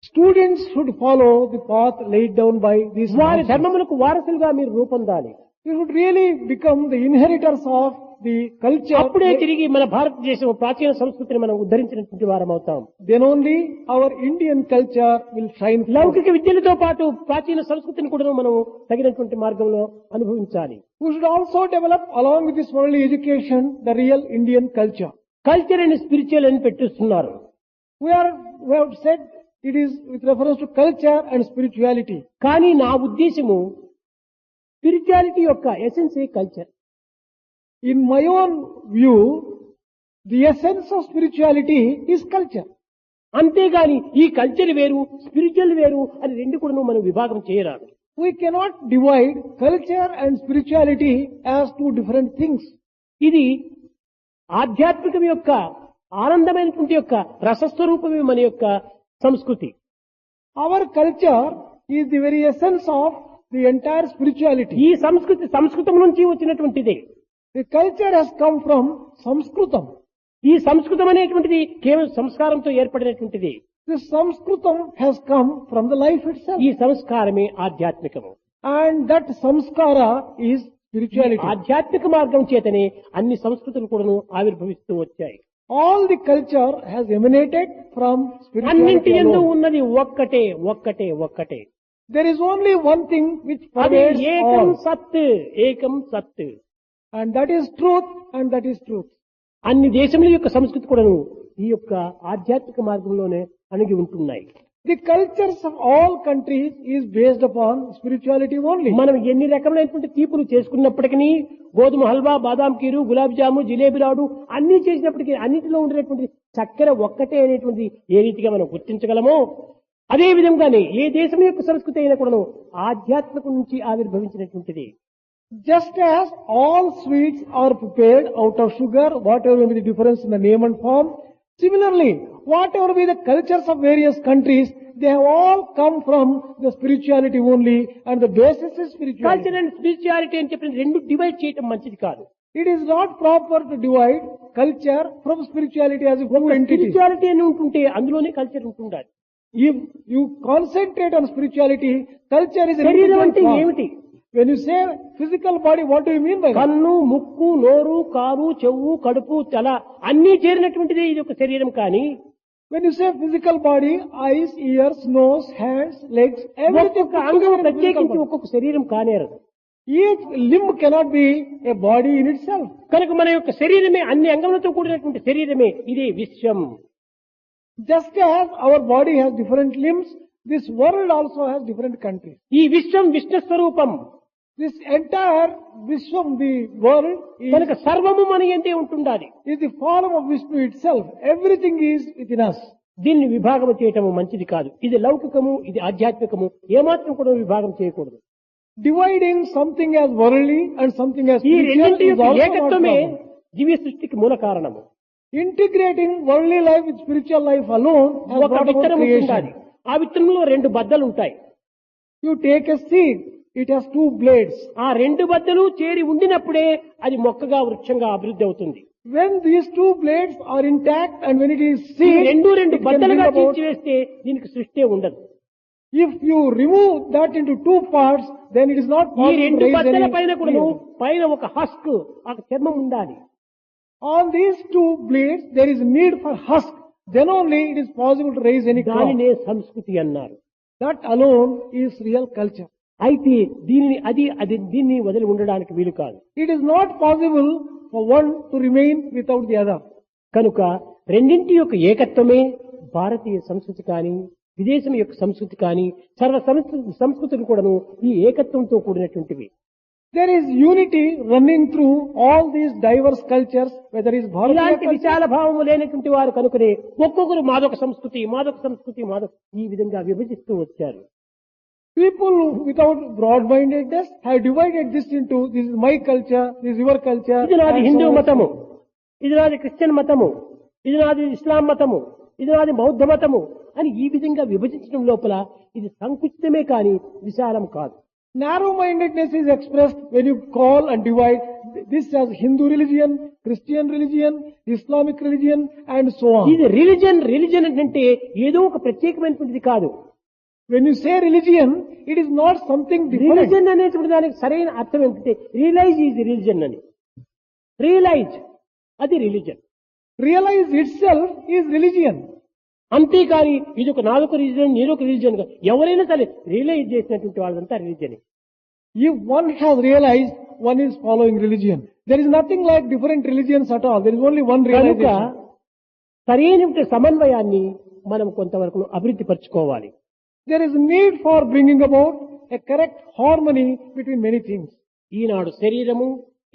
Students should follow the path laid down by these వారి masters. ధర్మములకు వారసులుగా మీరు రూపొందాలి. You should really become the inheritors of the culture. అప్పుడే తిరిగి మన భారతదేశం ప్రాచీన సంస్కృతిని మనం ఉద్ధరించినటువంటి వారం అవుతాం. Then only our Indian culture will shine forth. లౌకిక విద్యలతో పాటు ప్రాచీన సంస్కృతిని కూడా మనం తగినటువంటి మార్గంలో అనుభవించాలి. We should also develop along with this worldly education the real Indian culture. Culture and spiritual అని పెట్టిస్తున్నారు. We have said it is with reference to culture and spirituality. కానీ నా ఉద్దేశము స్పిరిచువాలిటీ యొక్క essence culture. In my own view, the essence of spirituality is culture. అంతేగాని ఈ culture వేరు spiritual వేరు అని రెండు కూడా మనం విభాగం చేయరాదు. We cannot divide culture and spirituality as two different things. ఇది ఆధ్యాత్మికం యొక్క ఆనందమైనటువంటి యొక్క రసస్వరూపమే మన యొక్క సంస్కృతి. Our culture is the very essence of the entire spirituality. ఈ సంస్కృతి సంస్కృతం నుంచి వచ్చినటువంటిదే. The culture has come from Sanskritam. ఈ సంస్కృతం అనేటువంటిది కేవలం సంస్కారంతో ఏర్పడినటువంటిది. This Sanskritam has come from the life itself. ఈ సంస్కారమే ఆధ్యాత్మికము. And that samskara is spirituality. ఆధ్యాత్మిక మార్గం చేతనే అన్ని సంస్కృతులు కూడాను ఆవిర్భవిస్తూ వచ్చాయి. All the culture has emanated from అన్నింటి spirituality యందు alone. ఉన్నది ఒక్కటే ఒక్కటే ఒక్కటే. There is only one thing which అది pervades ఏకం all. సత్, ఏకం సత్. And that is truth, and that is truth. అన్ని దేశముల యొక్క సంస్కృతి కూడాను ఈ యొక్క ఆధ్యాత్మిక మార్గంలోనే అణిగి ఉంటున్నాయి. The cultures of all countries is based upon spirituality only. మనం ఎన్ని రకములైనటువంటి తీపులు చేసుకున్నప్పటికీ గోధుమ హల్వా, బాదాం కీరు, గులాబ్ జాము, జిలేబీ లాడు అన్ని చేసినప్పటికీ అన్నిటిలో ఉండేటువంటి చక్కెర ఒక్కటే అనేటువంటి ఏ రీతిగా మనం గుర్తించగలమో అదే విధంగానే ఏ దేశం యొక్క సంస్కృతి అయినా కూడాను ఆధ్యాత్మికం నుంచి ఆవిర్భవించినటువంటిది. Just as all sweets are prepared out of sugar, whatever may be the difference in the name and form, similarly, whatever be the cultures of various countries, they have all come from the spirituality only, and the basis is spirituality. Culture and spirituality అని చెప్పిన రెండు divide చేయడం మంచిది కాదు. It is not proper to divide culture from spirituality as a two entities. Spirituality అని ఉంటుంటే అందులోనే culture ఉంటుండాలి. If you concentrate on spirituality, culture is a శరీరం residual అంటే form. ఏమిటి? When you say physical body, what do you mean by that? కన్ను, ముక్కు, నోరు, కారు, చెవు, కడుపు, తల అన్ని చేరినటువంటిదే ఇది ఒక శరీరం. కానీ When you say physical body, eyes, ears, nose, hands, legs, everything. ఒక్కొక్క అంగం ప్రత్యేకించి ఒక్కొక్క శరీరం కానేరదు. Each limb cannot be a body in itself. కనుక మన యొక్క శరీరమే అన్ని అంగములతో కూడినటువంటి శరీరమే ఇదే విశ్వం. Just as our body has different limbs, This world also has different countries. ఈ విశ్వం విష్ణు స్వరూపం This entire Vishwam, the world, కనుక సర్వము మన యందే ఉంటుండాలి. is the form of Vishnu itself. Everything is within us. దీన్ని విభాగం చేయటము మంచిది కాదు. ఇది లౌకికము, ఇది ఆధ్యాత్మికము, ఏమాత్రం కూడా విభాగం చేయకూడదు. Dividing something as worldly and something as ఈ spiritual రెండింటి is యొక్క also not ఏకత్వమే proper. దివ్య సృష్టికి మూల కారణము. Integrating worldly life with spiritual life alone has ఒక brought about విత్తనం ఉంటుండాలి. creation. ఆ విత్తనంలో రెండు బద్దలు ఉంటాయి. You take a seed, it has two blades. ఆ రెండు బద్దలు చేరి ఉండినప్పుడే అది మొక్కగా వృక్షంగా అభివృద్ధి అవుతుంది. When these two blades are intact and when it is ఈ seed, రెండు it can బద్దలుగా bring about. తీర్చివేస్తే దీనికి సృష్టి ఉండదు. If you remove that into two parts, then it is not ఈ possible to రెండు raise బద్దల any పైన కూడా tree. పైన ఒక హస్క్, ఒక చర్మం ఉండాలి. On these two blades, there is need for husk. Then only it is possible to raise any crop. దానినే సంస్కృతి అన్నారు. That alone is real culture. అయితే దీన్ని వదిలి ఉండడానికి వీలు కాదు. It is not possible for one to remain without the other. కనుక రెండింటి యొక్క ఏకత్వమే భారతీయ సంస్కృతి కానీ విదేశం యొక్క సంస్కృతి కానీ సర్వ సంస్కృతులు కూడాను ఈ ఏకత్వంతో కూడినటువంటివి. There is unity running through all these diverse cultures, whether it is Bharatiya ఇలాంటి culture. విశాల భావము లేనటువంటి వారు కనుకనే ఒక్కొక్కరు మాదొక సంస్కృతి ఈ విధంగా విభజిస్తూ వచ్చారు. People without broad-mindedness have divided this into, this is my culture, this is your culture. ఇది నాది and హిందూ so on. మతము, ఇది నాది క్రిస్టియన్ మతము, ఇది నాది ఇస్లాం మతము, ఇది నాది బౌద్ధ మతము అని ఈ విధంగా విభజించడం లోపల ఇది సంకుచితమే కాని విశాలం కాదు. Narrow-mindedness is expressed when you call and divide this as Hindu religion, Christian religion, Islamic religion, and so on. ఇది రిలిజన్ అంటే ఏదో ఒక ప్రత్యేకమైనటువంటిది కాదు. When you say religion, it is not something different. Religion అనేటువంటి దానికి సరైన అర్థం ఏంటంటే రియలైజ్ ఈజ్ రిలిజన్ అని. రియలైజ్ అది religion. Realize itself is religion. అంతేకాని ఇది ఒక నాదొక రిలిజన్ నీదొక రిలిజన్ ఎవరైనా సరే రియలైజ్ చేసినటువంటి వాళ్ళంతా religion. If one has realized, one is following religion. There is nothing like different religions at all. There is only one కనుక realization. సరైన సమన్వయాన్ని మనం కొంతవరకు అభివృద్ధి పరచుకోవాలి. There is need for bringing about a correct harmony between many things. ఈనాడు శరీరము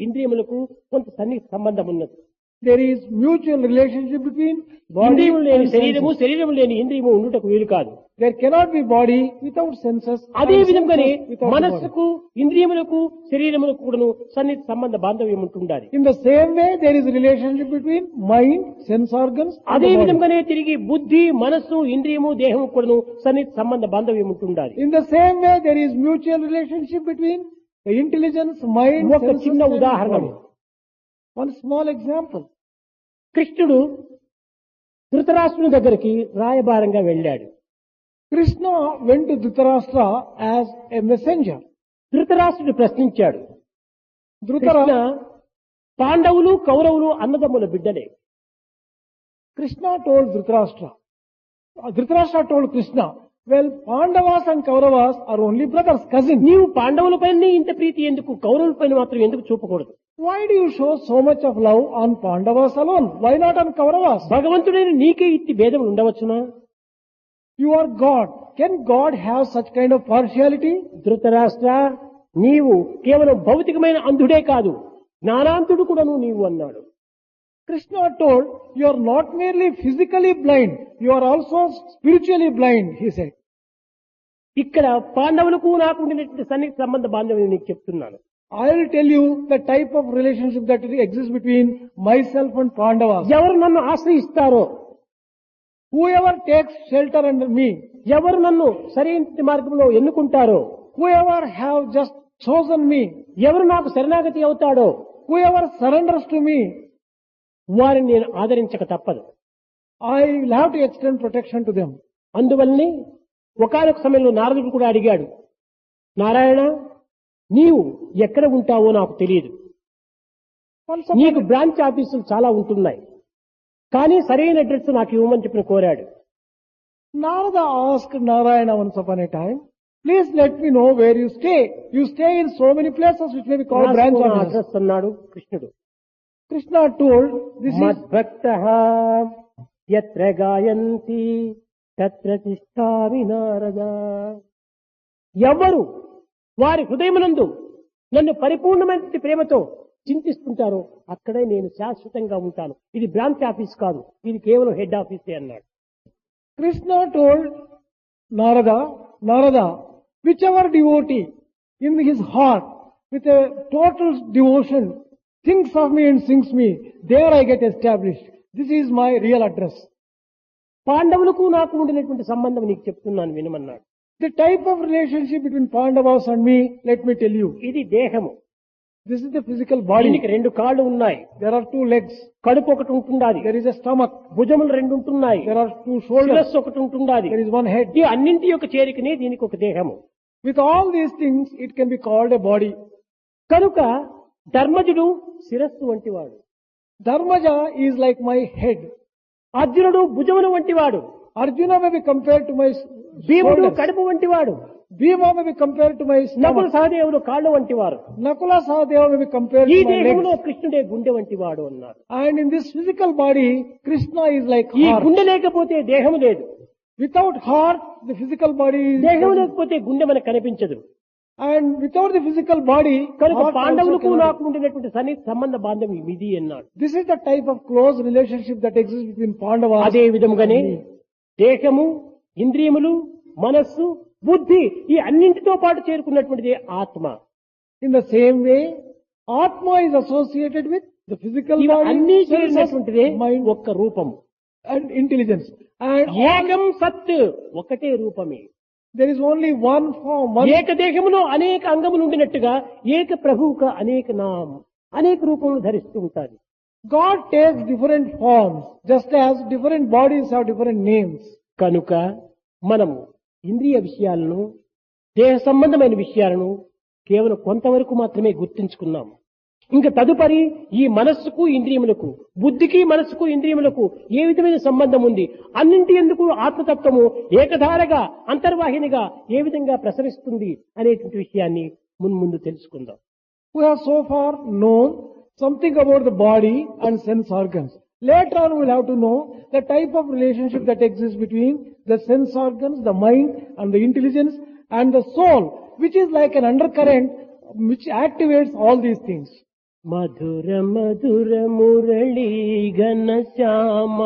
ఇంద్రియములకు కొంత సన్నిహిత సంబంధం ఉన్నది. There is mutual relationship between body ఇంద్రియము లేని and శరీరము, senses. శరీరము లేని ఇంద్రియము ఉండుటకు వీలు కాదు. There cannot be body without senses. అదే and విధంగానే senses without the body. మనస్సుకు ఇంద్రియములకు శరీరములకు కూడాను సన్నిహిత సంబంధ బాంధవ్యం ఉంటుండాలి. In the same way, there is a relationship between mind, sense organs, and అదే the body. విధంగానే తిరిగి బుద్ధి, మనస్సు, ఇంద్రియము, దేహము కూడాను సన్నిహిత సంబంధ బాంధవ్యం ఉంటుండాలి. In the same way, there is mutual relationship between the intelligence, mind, ఒక senses, చిన్న and ఉదాహరణము. body. One small example. కృష్ణుడు ధృతరాష్ట్రుని దగ్గరికి రాయబారంగా వెళ్ళాడు. Krishna went to Dhritarashtra as a messenger. ధృతరాష్ట్రుడు ప్రశ్నించాడు, కృష్ణ, Dhritarashtra పాండవులు కౌరవులు అన్నదమ్ముల బిడ్డలే. Krishna told Dhritarashtra. Dhritarashtra told Krishna, well, Pandavas and Kauravas are only brothers, cousins. నీవు పాండవులపైనే ఇంత ప్రీతి ఎందుకు, కౌరవులపైన మాత్రం ఎందుకు చూపకూడదు? Why do you show so much of love on Pandavas alone? Why not on Kauravas? భగవంతుడైన నీకే ఇట్టి భేదములు ఉండవచ్చునా? You are God. Can God have such kind of partiality? Dhritarashtra, నీవు కేవలం భౌతికమైన అంధుడే కాదు, జ్ఞానాంధుడు కూడాను నీవు అన్నాడు. Krishna told, you are not merely physically blind, you are also spiritually blind, he said. ఇక్కడ పాండవులకు నాకు ఉండినటువంటి సన్నిహిత సంబంధ బాంధవ్యం నీకు చెప్తున్నాను. I will tell you the type of relationship that exists between myself and Pandavas. ఎవరు నన్ను ఆశ్రయిస్తారో, Whoever takes shelter under me, ఎవరు నన్ను సరైన మార్గంలో ఎన్నుకుంటారో, whoever have just chosen me, ఎవరు నాకు శరణాగతి అవుతాడో, whoever surrenders to me, వారిని నేను ఆదరించక తప్పదు. I will have to extend protection to them. అందువల్లనే ఒకానొక సమయంలో నారదుడు కూడా అడిగాడు, నారాయణ, నీవు ఎక్కడ ఉంటావో నాకు తెలియదు. Once upon నీకు బ్రాంచ్ ఆఫీసులు చాలా ఉంటున్నాయి, కానీ సరైన అడ్రస్ నాకు ఇవ్వమని చెప్పి కోరాడు. Narada asked Narayana once upon a time, please let me know where you stay. You stay in so many places which may be called branch offices. Address అన్నాడు కృష్ణుడు. Krishna told, this is మద్భక్తః యత్ర గాయంతి తత్ర తిష్ఠామి నారద. ఎవరు వారి హృదయమునందు నన్ను పరిపూర్ణమైన ప్రేమతో చింతిస్తుంటారో అక్కడే నేను శాశ్వతంగా ఉంటాను. ఇది బ్రాంచ్ ఆఫీస్ కాదు, ఇది కేవలం హెడ్ ఆఫీసే అన్నాడు. Krishna told Narada, Narada, whichever devotee in his heart with a total devotion thinks of me and sings me, there I get established. This is my real address. పాండవులకు నాకు ఉండినటువంటి సంబంధం నీకు చెప్తున్నాను వినమన్నాడు. The type of relationship between Pandavas and me, let me tell you. ఇది దేహము. This is the physical body. దీనికి రెండు కాళ్ళు ఉన్నాయి. There are two legs. కడుపు ఒకటి ఉంటుండాలి. There is a stomach. భుజములు రెండు ఉంటున్నాయి. There are two shoulders. శిరస్సు ఒకటి ఉంటుండాలి. There is one head. ఈ అన్నింటి యొక్క చేరికనే దీనికి ఒక దేహము. With all these things, it can be called a body. కనుక ధర్మజుడు శిరస్సు వంటివాడు. Dharmaja is like my head. అర్జునుడు భుజమును వంటివాడు. Arjuna may be compared to my భీముడు shoulders. కడుపు వంటివాడు. Bhima may be compared to my Nakula stomach. సహదేవుడు కాళ్ళు వంటివారు. Nakula Sahadeva may be compared ఈ to my దేహంలో legs. కృష్ణుడే గుండె వంటివాడు అన్నారు. And in this physical body, Krishna is like ఈ heart. గుండె లేకపోతే దేహము లేదు. Without heart, the physical body is... దేహం లేకపోతే గుండె మనకు కనిపించదు. And without the physical body, కనుక heart also పాండవులకు cannot. నాకు ఉండినటువంటి సన్నిహిత సంబంధ బాంధవ్యం ఇది అన్నాడు. This is the type of close relationship that exists between Pandavas. అదే విధముగానే దేహము, ఇంద్రియములు, మనస్సు, బుద్ధి ఈ అన్నింటితో పాటు చేరుకున్నటువంటిది ఆత్మ. In the same way, Atma is associated with the physical ఇవి అన్ని body, senses, చేరినటువంటిదే mind ఒక్క రూపము. and intelligence. And ఏకం సత్ ఒకటే రూపమే. there is only one form, one. ఏక దేహములో అనేక అంగములు ఉండినట్టుగా ఏక ప్రభువుక అనేక నామం అనేక రూపములు ధరిస్తూ ఉంటారు. God takes different forms, just as different bodies have different names. కనుక మనము ఇంద్రియ విషయాలను, దేహ సంబంధమైన విషయాలను కేవలం కొంతవరకు మాత్రమే గుర్తించుకున్నాము. ఇంకా తదుపరి ఈ మనస్సుకు ఇంద్రియములకు, బుద్ధికి మనస్సుకు ఇంద్రియములకు ఏ విధమైన సంబంధం ఉంది, అన్నింటి ఎందుకు ఆత్మతత్వము ఏకధారగా అంతర్వాహినిగా ఏ విధంగా ప్రసరిస్తుంది అనేటువంటి విషయాన్ని మున్ముందు తెలుసుకుందాం. We have so far known something about the body and sense organs. Later on we'll have to know the type of relationship that exists between the sense organs, the mind and the intelligence and the soul, which is like an undercurrent which activates all these things. మధుర మధుర మురళీ ఘన శ్యామ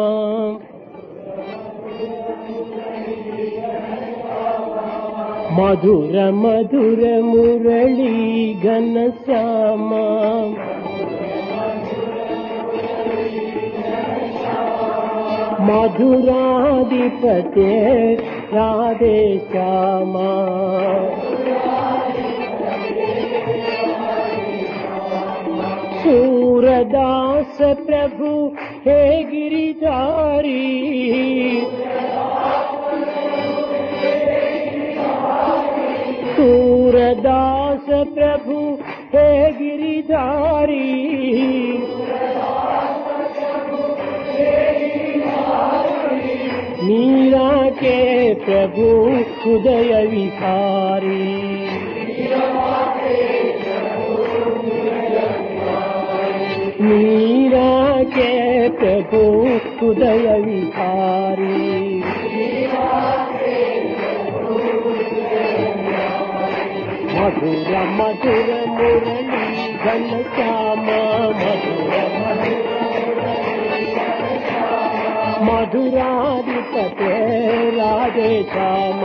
మధుర మధుర మురళీ ఘన శ్యామ మధురాధిపతే రాధే శ్యామ सूरदास प्रभु हे गिरिधारी सूरदास प्रभु हे गिरिधारी मीरा के प्रभु हृदय विहारी मीरा के प्रभु हृदय विहारी मधुर मधुर मुरली घन श्याम मधुराधिपते राधे श्याम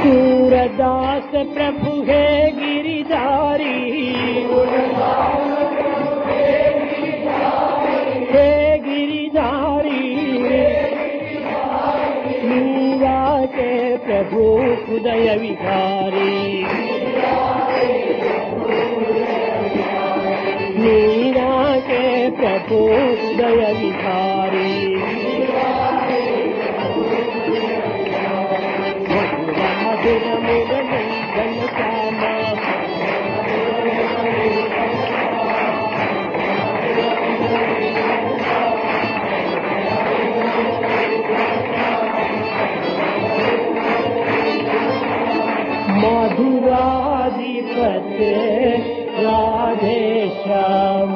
सूरदास प्रभु है गिरिधारी हे गिरिधारी मीरा के प्रभु हृदय विहारी मीरा के प्रभु हृदय विहारी मधुर मुरली घन श्याम मधुराधिपते राधे श्याम